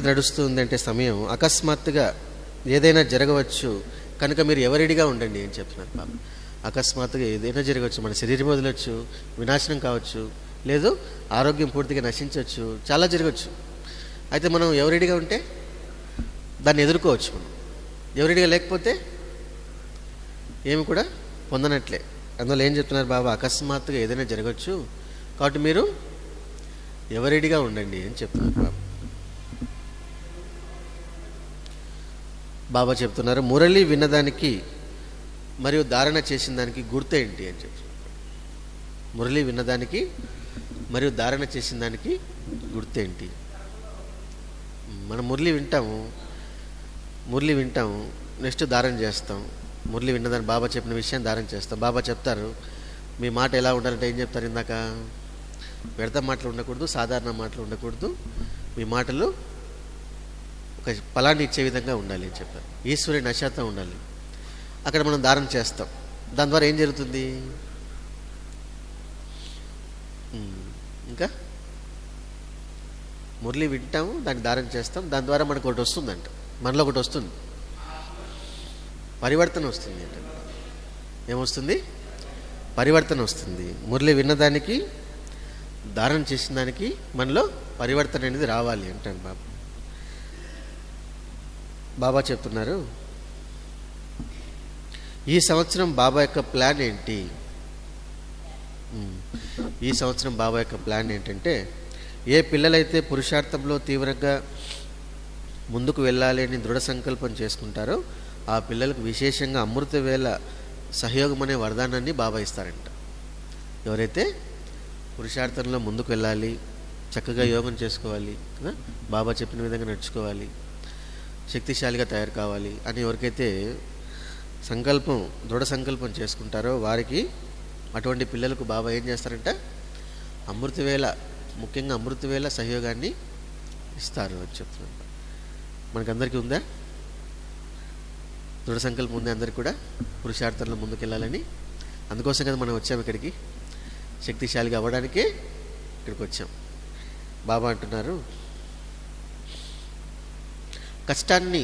నడుస్తుంది అంటే సమయం అకస్మాత్తుగా ఏదైనా జరగవచ్చు. కనుక మీరు ఎవరెడిగా ఉండండి అని చెప్తున్నారు బాబా. అకస్మాత్తుగా ఏదైనా జరగవచ్చు, మన శరీరం వదలవచ్చు, వినాశనం కావచ్చు, లేదు ఆరోగ్యం పూర్తిగా నశించవచ్చు, చాలా జరగవచ్చు. అయితే మనం ఎవరెడిగా ఉంటే దాన్ని ఎదుర్కోవచ్చు. మనం ఎవరెడిగా లేకపోతే ఏమి కూడా పొందనట్లే. అందువల్ల ఏం చెప్తున్నారు బాబా, అకస్మాత్తుగా ఏదైనా జరగవచ్చు, కాబట్టి మీరు ఎవరెడిగా ఉండండి అని చెప్తున్నారు బాబా. బాబా చెప్తున్నారు, మురళి విన్నదానికి మరియు ధారణ చేసిన దానికి గుర్తేంటి అని చెప్తున్నారు. మురళి విన్నదానికి మరియు ధారణ చేసిన దానికి గుర్తేంటి? మనం మురళి వింటాము, నెక్స్ట్ ధారణ చేస్తాం. మురళి విన్నదాన్ని బాబా చెప్పిన విషయాన్ని ధారణ చేస్తాం. బాబా చెప్తారు, మీ మాట ఎలా ఉండాలంటే ఏం చెప్తారు? ఇందాక వ్యర్థ మాటలు ఉండకూడదు, సాధారణ మాటలు ఉండకూడదు, మీ మాటలు ఒక ఫలాన్ని ఇచ్చే విధంగా ఉండాలి అని చెప్పారు. ఈశ్వరుని నశాతం ఉండాలి. అక్కడ మనం ధారణ చేస్తాం. దాని ద్వారా ఏం జరుగుతుంది? ఇంకా మురళి వింటాము, దాన్ని ధారణ చేస్తాం, దాని ద్వారా మనకు ఒకటి వస్తుందంట, మనలో ఒకటి వస్తుంది, పరివర్తన వస్తుంది అంటే. ఏమొస్తుంది? పరివర్తన వస్తుంది. మురళి విన్నదానికి, ధారణ చేసిన దానికి మనలో పరివర్తన అనేది రావాలి అంటాను బాబా చెప్తున్నారు. ఈ సంవత్సరం బాబా యొక్క ప్లాన్ ఏంటి? ఈ సంవత్సరం బాబా యొక్క ప్లాన్ ఏంటంటే, ఏ పిల్లలైతే పురుషార్థంలో తీవ్రంగా ముందుకు వెళ్ళాలి అని దృఢ సంకల్పం చేసుకుంటారో ఆ పిల్లలకు విశేషంగా అమృతవేళ సహయోగం అనే వరదానాన్ని బాబా ఇస్తారంట. ఎవరైతే పురుషార్థంలో ముందుకు వెళ్ళాలి, చక్కగా యోగం చేసుకోవాలి కదా, బాబా చెప్పిన విధంగా నడుచుకోవాలి, శక్తిశాలిగా తయారు కావాలి అని ఎవరికైతే దృఢ సంకల్పం చేసుకుంటారో వారికి, అటువంటి పిల్లలకు బాబా ఏం చేస్తారంట? అమృతవేళ, ముఖ్యంగా అమృతవేళ సహయోగాన్ని ఇస్తారు అని చెప్తున్నారు. మనకందరికీ ఉందా దృఢ సంకల్పం? ఉంది అందరికీ కూడా పురుషార్థంలో ముందుకెళ్ళాలని. అందుకోసం కదా మనం వచ్చాం ఇక్కడికి, శక్తిశాలిగా అవ్వడానికే ఇక్కడికి వచ్చాం. బాబా అంటున్నారు, కష్టాన్ని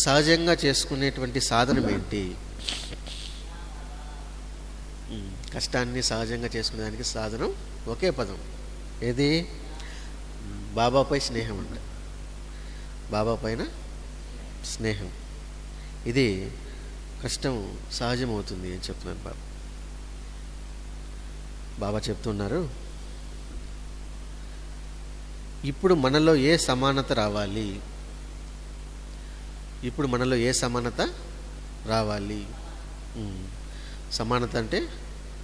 సహజంగా చేసుకునేటువంటి సాధనం ఏంటి? కష్టాన్ని సహజంగా చేసుకునేదానికి సాధనం ఒకే పదం. ఏది? బాబాపై స్నేహం అంట. బాబా పైన స్నేహం. ఇది కష్టం సహజమవుతుంది అని చెప్తున్నారు బాబా చెప్తున్నారు. ఇప్పుడు మనలో ఏ సమానత రావాలి? ఇప్పుడు మనలో ఏ సమానత రావాలి? సమానత అంటే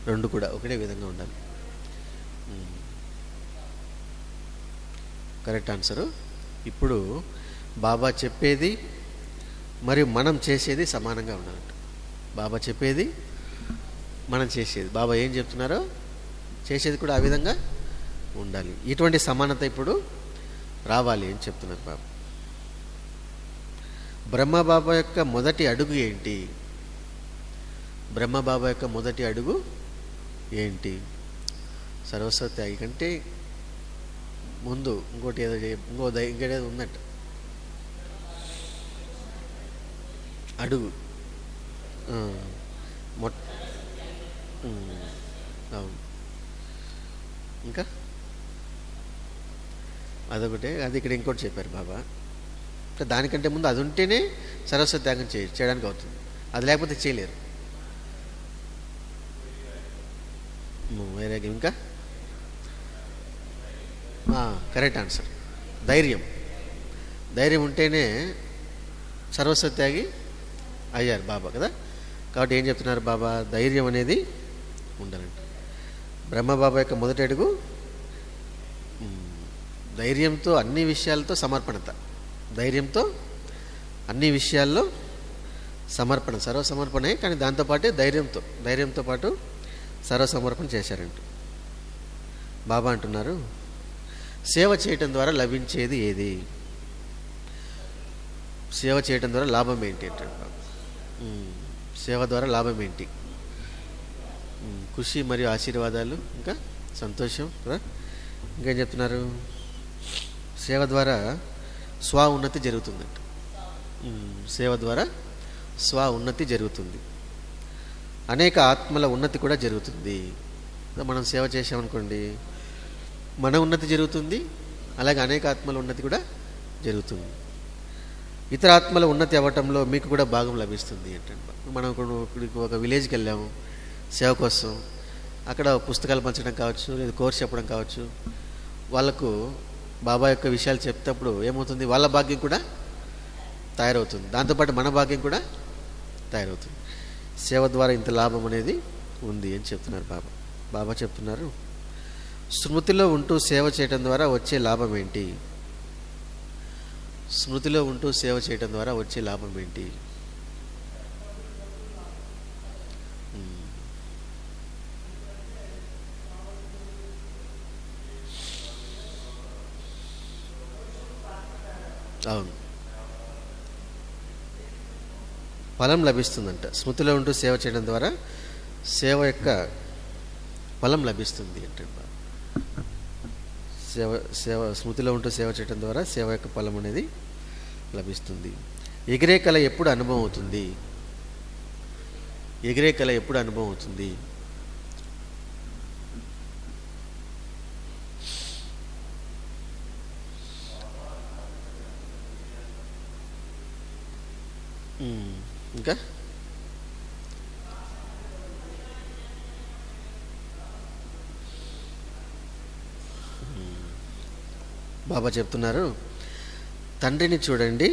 రెండు కూడా ఒకటే విధంగా ఉండాలి. Correct answer. ఇప్పుడు బాబా చెప్పేది మరియు మనం చేసేది సమానంగా ఉండాలంట. బాబా చెప్పేది, మనం చేసేది, బాబా ఏం చెప్తున్నారో చేసేది కూడా ఆ విధంగా ఉండాలి. ఇటువంటి సమానత ఇప్పుడు రావాలి అని చెప్తున్నారు బాబా. బ్రహ్మబాబా యొక్క మొదటి అడుగు ఏంటి? బ్రహ్మబాబా యొక్క మొదటి అడుగు ఏంటి? సర్వస్వత్యాగి కంటే ముందు ఇంకోటి ఏదో ఇంకేదో ఉందంట. అడుగు అవును. ఇంకా అదొకటే. అది ఇక్కడ ఇంకోటి చెప్పారు బాబా. దానికంటే ముందు అది ఉంటేనే సరస్వతి త్యాగం చేయడానికి అవుతుంది. అది లేకపోతే చేయలేరు. వైరాగ్యం. ఇంకా కరెక్ట్ ఆన్సర్. ధైర్యం ఉంటేనే సర్వస్వతి త్యాగి అయ్యారు బాబా కదా. కాబట్టి ఏం చెప్తున్నారు బాబా? ధైర్యం అనేది ఉండాలంట. బ్రహ్మబాబా యొక్క మొదటి అడుగు ధైర్యంతో అన్ని విషయాలతో సమర్పణత. ధైర్యంతో అన్ని విషయాల్లో సమర్పణ, సర్వసమర్పణే. కానీ దాంతోపాటే ధైర్యంతో పాటు సర్వసమర్పణ చేశారంట. బాబా అంటున్నారు, సేవ చేయటం ద్వారా లభించేది ఏది? సేవ చేయటం ద్వారా లాభం ఏంటి అంటే, సేవ ద్వారా లాభం ఏంటి? ఖుషి మరియు ఆశీర్వాదాలు, ఇంకా సంతోషం కదా. ఇంకేం చెప్తున్నారు? సేవ ద్వారా స్వ ఉన్నతి జరుగుతుందంట. సేవ ద్వారా స్వ ఉన్నతి జరుగుతుంది. అనేక ఆత్మల ఉన్నతి కూడా జరుగుతుంది. మనం సేవ చేసామనుకోండి, మన ఉన్నతి జరుగుతుంది, అలాగే అనేక ఆత్మల ఉన్నతి కూడా జరుగుతుంది. ఇతర ఆత్మల ఉన్నతి అవ్వటంలో మీకు కూడా భాగం లభిస్తుంది ఏంటంటే, మనం ఒక విలేజ్కి వెళ్ళాము సేవ కోసం. అక్కడ పుస్తకాలు పంచడం కావచ్చు, లేదా కోర్స్ చెప్పడం కావచ్చు. వాళ్ళకు బాబా యొక్క విషయాలు చెప్తేప్పుడు ఏమవుతుంది? వాళ్ళ భాగ్యం కూడా తయారవుతుంది, దాంతోపాటు మన భాగ్యం కూడా తయారవుతుంది. సేవ ద్వారా ఇంత లాభం అనేది ఉంది అని చెప్తున్నారు బాబా చెప్తున్నారు, స్మృతిలో ఉంటూ సేవ చేయడం ద్వారా వచ్చే లాభం ఏంటి? స్మృతిలో ఉంటూ సేవ చేయడం ద్వారా వచ్చే లాభం ఏంటి? అవును, ఫలం లభిస్తుందంట. స్మృతిలో ఉంటూ సేవ చేయడం ద్వారా సేవ యొక్క ఫలం లభిస్తుంది అంటే, సేవ సేవ స్మృతిలో ఉంటూ సేవ చేయడం ద్వారా సేవ యొక్క ఫలం అనేది లభిస్తుంది. ఎగిరే కళ ఎప్పుడు అనుభవం అవుతుంది? ఎగిరే కళ ఎప్పుడు అనుభవం అవుతుంది? ఇంకా బాబా చెప్తున్నారు, తండ్రిని చూడండి,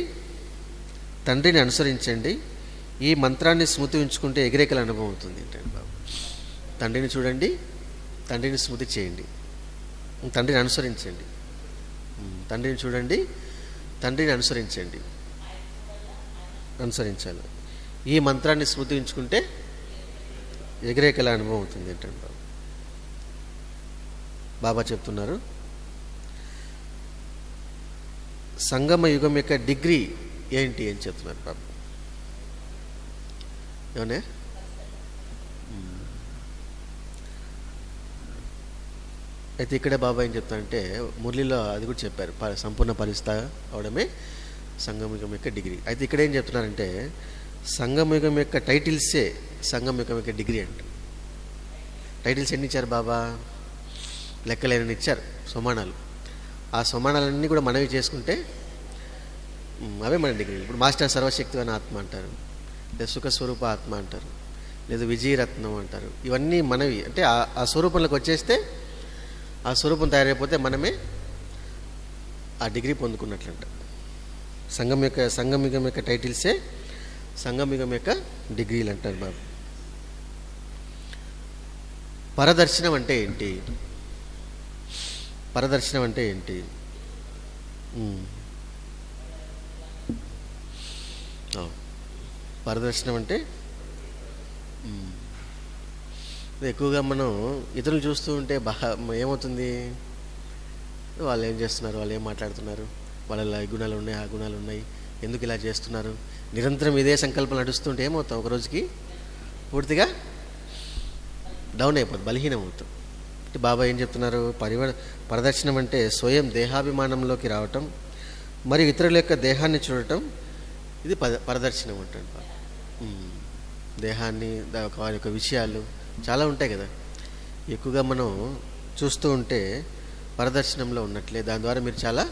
తండ్రిని అనుసరించండి, ఈ మంత్రాన్ని స్మృతి ఉంచుకుంటే ఎగిరేకల అనుభవం అవుతుంది ఏంటండి బాబు. తండ్రిని చూడండి, తండ్రిని స్మృతి చేయండి, తండ్రిని అనుసరించండి. తండ్రిని చూడండి, తండ్రిని అనుసరించాలి. ఈ మంత్రాన్ని స్మృతి ఉంచుకుంటే ఎగిరేకల అనుభవం అవుతుంది ఏంటండి బాబు. బాబా చెప్తున్నారు, సంగమ యుగం యొక్క డిగ్రీ ఏంటి అని చెప్తున్నారు బాబు. ఏమనే అయితే ఇక్కడే బాబా ఏం చెప్తారంటే, మురళిలో అది కూడా చెప్పారు, సంపూర్ణ పరిస్థితి అవడమే సంగమయుగం యొక్క డిగ్రీ. అయితే ఇక్కడ ఏం చెప్తున్నారంటే, సంగమయుగం యొక్క టైటిల్సే సంగమయుగం యొక్క డిగ్రీ అంట. టైటిల్స్ ఎన్ని ఇచ్చారు బాబా? లెక్కలేనని ఇచ్చారు, సమానాలు. ఆ సమానాలన్నీ కూడా మనవి చేసుకుంటే అవే మన డిగ్రీ. ఇప్పుడు మాస్టర్ సర్వశక్తివైన ఆత్మ అంటారు, లేదా సుఖస్వరూప ఆత్మ అంటారు, లేదా విజయరత్నం అంటారు. ఇవన్నీ మనవి అంటే ఆ స్వరూపంలోకి వచ్చేస్తే, ఆ స్వరూపం తయారైపోతే మనమే ఆ డిగ్రీ పొందుకున్నట్లంట. సంగమయుగం యొక్క టైటిల్సే సంగమయుగం యొక్క డిగ్రీలు అంటారు బాబు. పరదర్శనం అంటే ఏంటి? పరదర్శనం అంటే ఏంటి? పరదర్శనం అంటే ఎక్కువగా మనం ఇతరులు చూస్తూ ఉంటే ఏమవుతుంది, వాళ్ళు ఏం చేస్తున్నారు, వాళ్ళు ఏం మాట్లాడుతున్నారు, వాళ్ళ ఈ గుణాలు ఉన్నాయి, ఆ గుణాలు ఉన్నాయి, ఎందుకు ఇలా చేస్తున్నారు, నిరంతరం ఇదే సంకల్పం నడుస్తుంటే ఏమవుతాం, ఒక రోజుకి పూర్తిగా డౌన్ అయిపోతుంది, బలహీనం అవుతాం. అంటే బాబా ఏం చెప్తున్నారు, పరదర్శనం అంటే స్వయం దేహాభిమానంలోకి రావటం మరియు ఇతరుల యొక్క దేహాన్ని చూడటం, ఇది పరదర్శనం అంటాడు బాబా. దేహాన్ని, వారి యొక్క విషయాలు చాలా ఉంటాయి కదా, ఎక్కువగా మనం చూస్తూ ఉంటే పరదర్శనంలో ఉన్నట్లే, దాని ద్వారా మీరు చాలా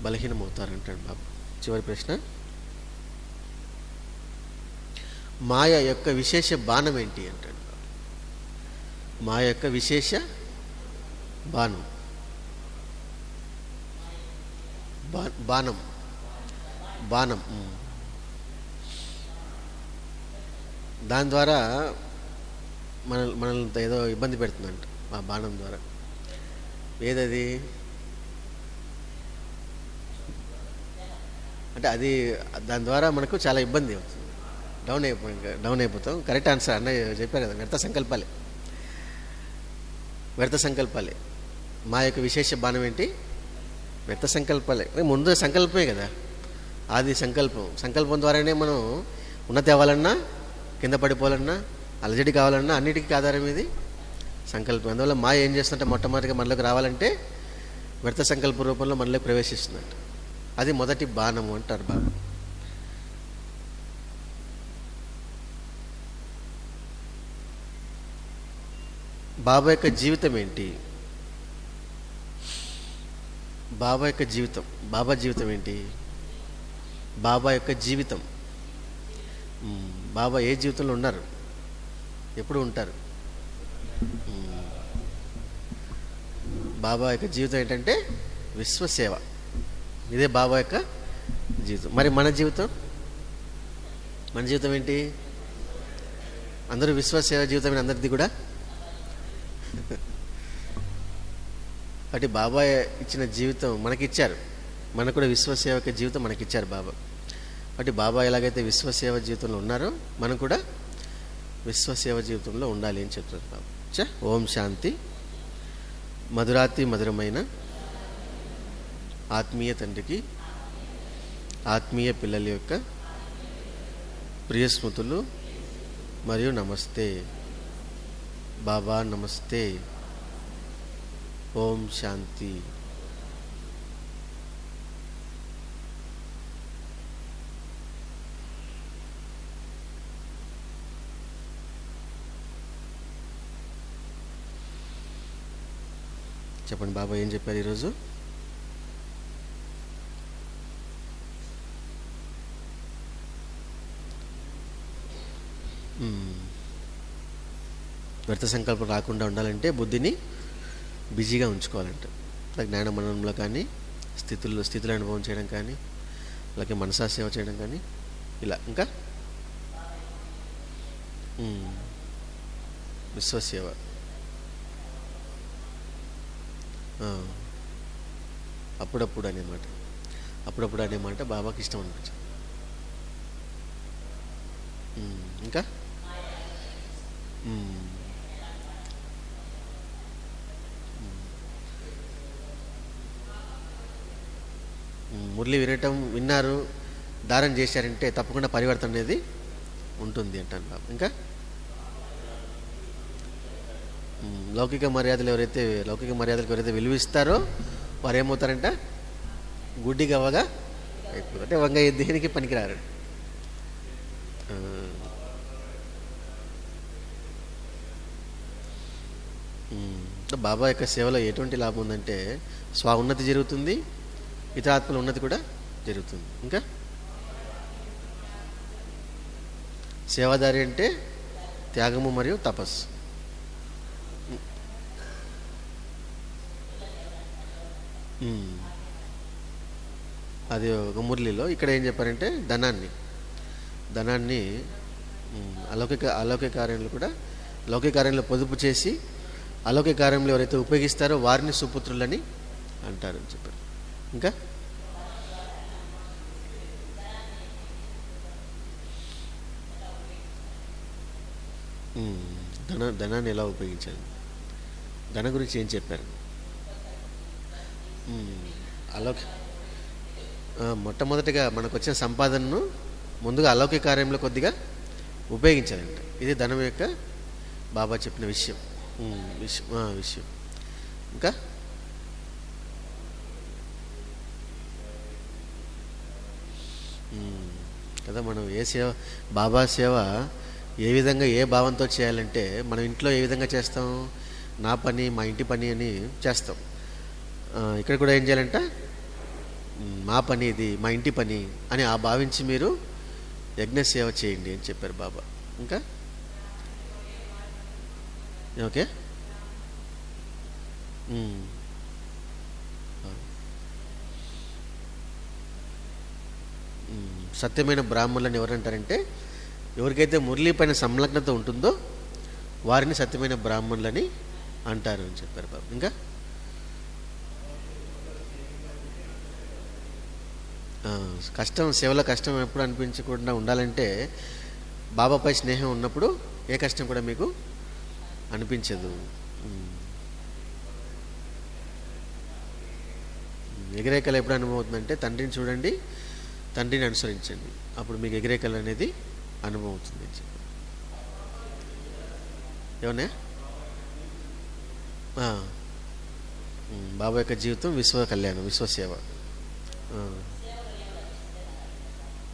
బలహీనం అవుతారంటాడు బాబు. చివరి ప్రశ్న, మాయ యొక్క విశేష బాణం ఏంటి అంటాడు బాబు. మాయ యొక్క విశేష బాణం, బాణం బాణం దాని ద్వారా మనల్ని ఏదో ఇబ్బంది పెడుతుందంట ఆ బాణం ద్వారా. ఏదది అంటే అది దాని ద్వారా మనకు చాలా ఇబ్బంది అవుతుంది, డౌన్ అయిపోతాం. కరెక్ట్ ఆన్సర్ అన్నయ్య చెప్పారు కదా, వ్యర్థ సంకల్పాలే. మా యొక్క విశేష బాణం ఏంటి? వ్యర్థ సంకల్పాలే. ముందు సంకల్పమే కదా, ఆది సంకల్పం ద్వారానే మనం ఉన్నతి అవ్వాలన్నా, కింద పడిపోవాలన్నా, అలజడి కావాలన్నా అన్నిటికీ ఆధారం ఇది సంకల్పం. అందువల్ల మాయ ఏం చేస్తుంటే మొట్టమొదటిగా మనలోకి రావాలంటే వ్యర్థ సంకల్ప రూపంలో మనలోకి ప్రవేశిస్తున్నట్టు. అది మొదటి బాణము అంటారు బాబా. బాబా యొక్క జీవితం ఏంటి? బాబా యొక్క జీవితం, బాబా జీవితం ఏంటి? బాబా యొక్క జీవితం, బాబా ఏ జీవితంలో ఉన్నారు, ఎప్పుడు ఉంటారు? బాబా యొక్క జీవితం ఏంటంటే విశ్వసేవ. ఇదే బాబా యొక్క జీవితం. మరి మన జీవితం ఏంటి? అందరూ విశ్వసేవ జీవితం అందరిది కూడా. అంటే బాబా ఇచ్చిన జీవితం మనకిచ్చారు, మనకు కూడా విశ్వసేవక జీవితం మనకిచ్చారు బాబా. అంటే బాబా ఎలాగైతే విశ్వసేవ జీవితంలో ఉన్నారో మనం కూడా విశ్వసేవ జీవితంలో ఉండాలి అని చెప్తారు బాబా. ఓం శాంతి. మధురాతి మధురమైన ఆత్మీయ తండ్రికి ఆత్మీయ పిల్లల యొక్క ప్రియ స్మృతులు మరియు నమస్తే బాబా. నమస్తే. ఓం శాంతి. చెప్పండి బాబా ఏం చెప్పారు ఈరోజు? వ్యర్థ సంకల్పం రాకుండా ఉండాలంటే బుద్ధిని బిజీగా ఉంచుకోవాలంట. జ్ఞాన మననంలో కానీ, స్థితులు అనుభవం చేయడం కానీ, అలాగే మనసా సేవ చేయడం కానీ, ఇలా ఇంకా విశ్వసేవ. అప్పుడప్పుడు అనే మాట బాబాకి ఇష్టం అనిపించింది. ఇంకా మురళి విన్నారు, ధారణ చేశారంటే తప్పకుండా పరివర్తన అనేది ఉంటుంది అంటాను బాబు. ఇంకా లౌకిక మర్యాదలకు ఎవరైతే విలువిస్తారో వారు ఏమవుతారంట? గుడ్డి గవ్వగా అయిపోతారు. అంటే వంగ దేనికి పనికిరారు. బాబా యొక్క సేవలో ఎటువంటి లాభం ఉందంటే స్వ ఉన్నతి జరుగుతుంది, ఇతర ఆత్మల ఉన్నతి కూడా జరుగుతుంది. ఇంకా సేవాదారి అంటే త్యాగము మరియు తపస్సు. అది ఒక మురళిలో. ఇక్కడ ఏం చెప్పారంటే ధనాన్ని అలౌకిక కార్యంలో కూడా లౌకిక కార్యంలో పొదుపు చేసి అలౌకిక కార్యంలో ఎవరైతే ఉపయోగిస్తారో వారిని సుపుత్రులని అంటారు అని చెప్పారు. ఇంకా ధనాన్ని ఎలా ఉపయోగించాలి, ధనం గురించి ఏం చెప్పారు? మొట్టమొదటిగా మనకు వచ్చిన సంపాదనను ముందుగా అలౌకిక కార్యంలో కొద్దిగా ఉపయోగించాలంట. ఇది ధనం యొక్క బాబా చెప్పిన విషయం. ఇంకా కదా మనం బాబా సేవ ఏ విధంగా ఏ భావంతో చేయాలంటే మనం ఇంట్లో ఏ విధంగా చేస్తాం? నా పని, మా ఇంటి పని అని చేస్తాం. ఇక్కడ కూడా ఏం చేయాలంట? మా పని ఇది, మా ఇంటి పని అని భావించి మీరు యజ్ఞ సేవ చేయండి అని చెప్పారు బాబా. ఇంకా ఓకే, సత్యమైన బ్రాహ్మణులను ఎవరంటారంటే ఎవరికైతే మురళీ పైన సంలగ్నత ఉంటుందో వారిని సత్యమైన బ్రాహ్మణులని అంటారు అని చెప్పారు బాబు. ఇంకా సేవలో కష్టం ఎప్పుడు అనిపించకుండా ఉండాలంటే బాబాపై స్నేహం ఉన్నప్పుడు ఏ కష్టం కూడా మీకు అనిపించదు. ఎగిరేకలు ఎప్పుడు అనుభవం అవుతుందంటే తండ్రిని చూడండి, తండ్రిని అనుసరించండి, అప్పుడు మీకు ఎగిరేకలు అనేది అనుభవం అవుతుంది అని చెప్పి. ఏమన్నా బాబా యొక్క జీవితం విశ్వ కళ్యాణం, విశ్వసేవ.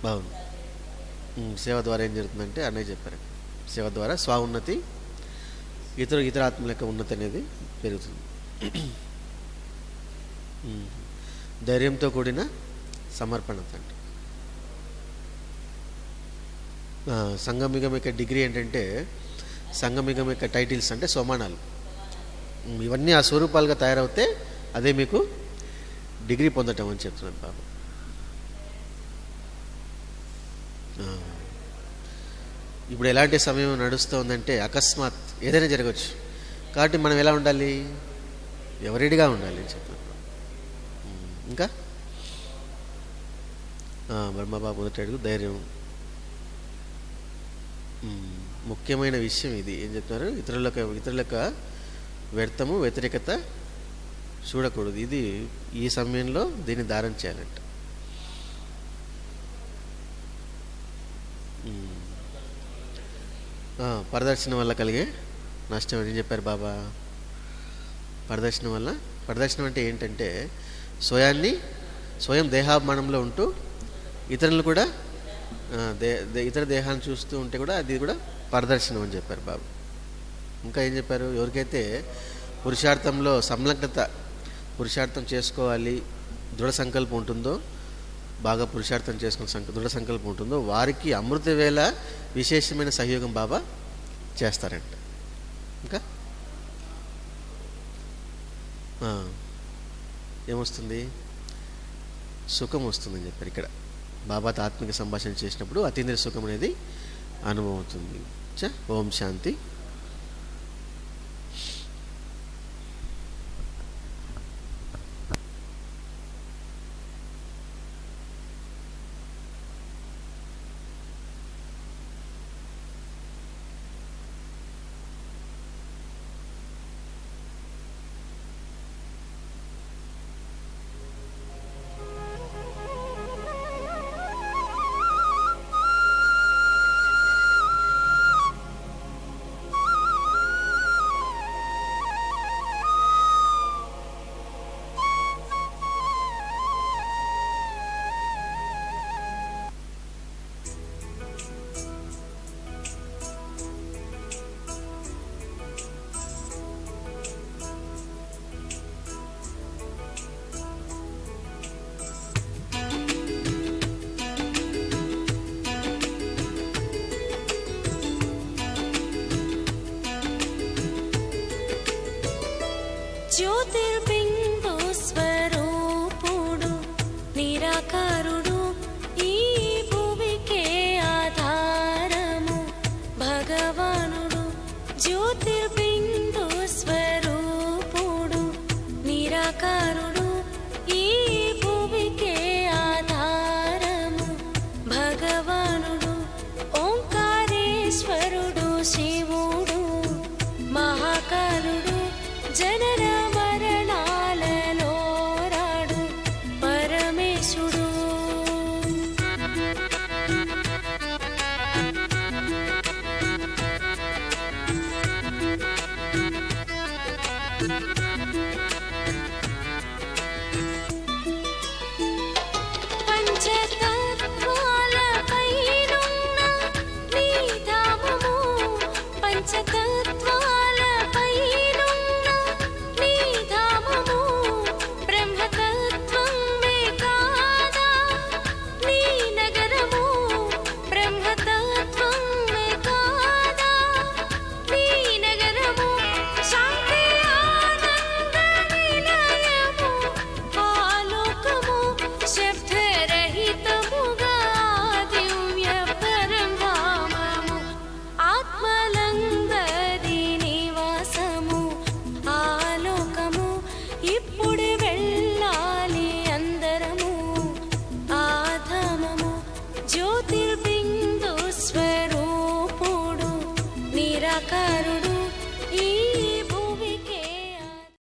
బాగుంది. సేవ ద్వారా ఏం జరుగుతుందంటే అన్నయ్య చెప్పారు, సేవ ద్వారా స్వ ఉన్నతి, ఇతర ఆత్మల యొక్క ఉన్నతి అనేది పెరుగుతుంది. ధైర్యంతో కూడిన సమర్పణ అంటే సంగమిగం యొక్క డిగ్రీ ఏంటంటే సంగమిగం యొక్క టైటిల్స్ అంటే సోమానాలు. ఇవన్నీ ఆ స్వరూపాలుగా తయారవుతే అదే మీకు డిగ్రీ పొందటం అని చెప్తున్నాను బాబు. ఇప్పుడు ఎలాంటి సమయం నడుస్తుందంటే అకస్మాత్ ఏదైనా జరగవచ్చు. కాబట్టి మనం ఎలా ఉండాలి? ఎవరెడిగా ఉండాలి అని చెప్తున్నాను. ఇంకా బ్రహ్మబాబు మొదటి అడుగు ధైర్యం. ముఖ్యమైన విషయం ఇది. ఏం చెప్తున్నారు? ఇతరులకు వ్యర్థము, వ్యతిరేకత చూడకూడదు. ఇది ఈ సమయంలో దీన్ని ధారణ చేయాలంట. ప్రదర్శన వల్ల కలిగే నష్టం అని చెప్పారు బాబా. ప్రదర్శనం అంటే ఏంటంటే స్వయం దేహాభిమానంలో ఉంటూ ఇతరులను కూడా ఇతర దేహాన్ని చూస్తూ ఉంటే కూడా అది కూడా ప్రదర్శనం అని చెప్పారు బాబు. ఇంకా ఏం చెప్పారు? ఎవరికైతే పురుషార్థంలో సంలగ్నత పురుషార్థం చేసుకోవాలి, దృఢ సంకల్పం ఉంటుందో, బాగా పురుషార్థం చేసుకుని దృఢ సంకల్పం ఉంటుందో వారికి అమృతవేళ విశేషమైన సహయోగం బాబా చేస్తారంట. ఇంకా ఏమొస్తుంది? సుఖం వస్తుందని చెప్పారు ఇక్కడ. బాబాతో ఆత్మిక సంభాషణ చేసినప్పుడు అతీంద్రియ సుఖం అనేది అనుభవం అవుతుంది. ఓం శాంతి. జ్యోతిర్బిందు స్వరూపుడు నిరాకారుడు ఈ భూమికే ఆధారము భగవానుడు. జ్యోతిర్బిందు స్వరూపుడు నిరాకారుడు ఈ భూమికే ఆధారము భగవానుడు. ఓంకారేశ్వరుడు శివుడు మహాకాలుడు జనన మరణాలలో రాడు పరమేశుడు. పంచతత్వాలపైనున్న నీ ధామము, పంచతత్వాలపైనున్న నీ ధామము బ్రహ్మతత్వమే కాదా నీ నగరము, బ్రహ్మతత్వమే కాదా నీ నగరము. శాంతి ఆనంద నిలయము ఆలోకము, శబ్దరహితముగా దివ్య పరంధామము. ఆత్మలందరి నివాసము ఆలోకము, ఇప్పుడు వెళ్ళాలి అందరము ఆధామము. జ్యోతిర్బిందు స్వరూపుడు నిరాకారుడు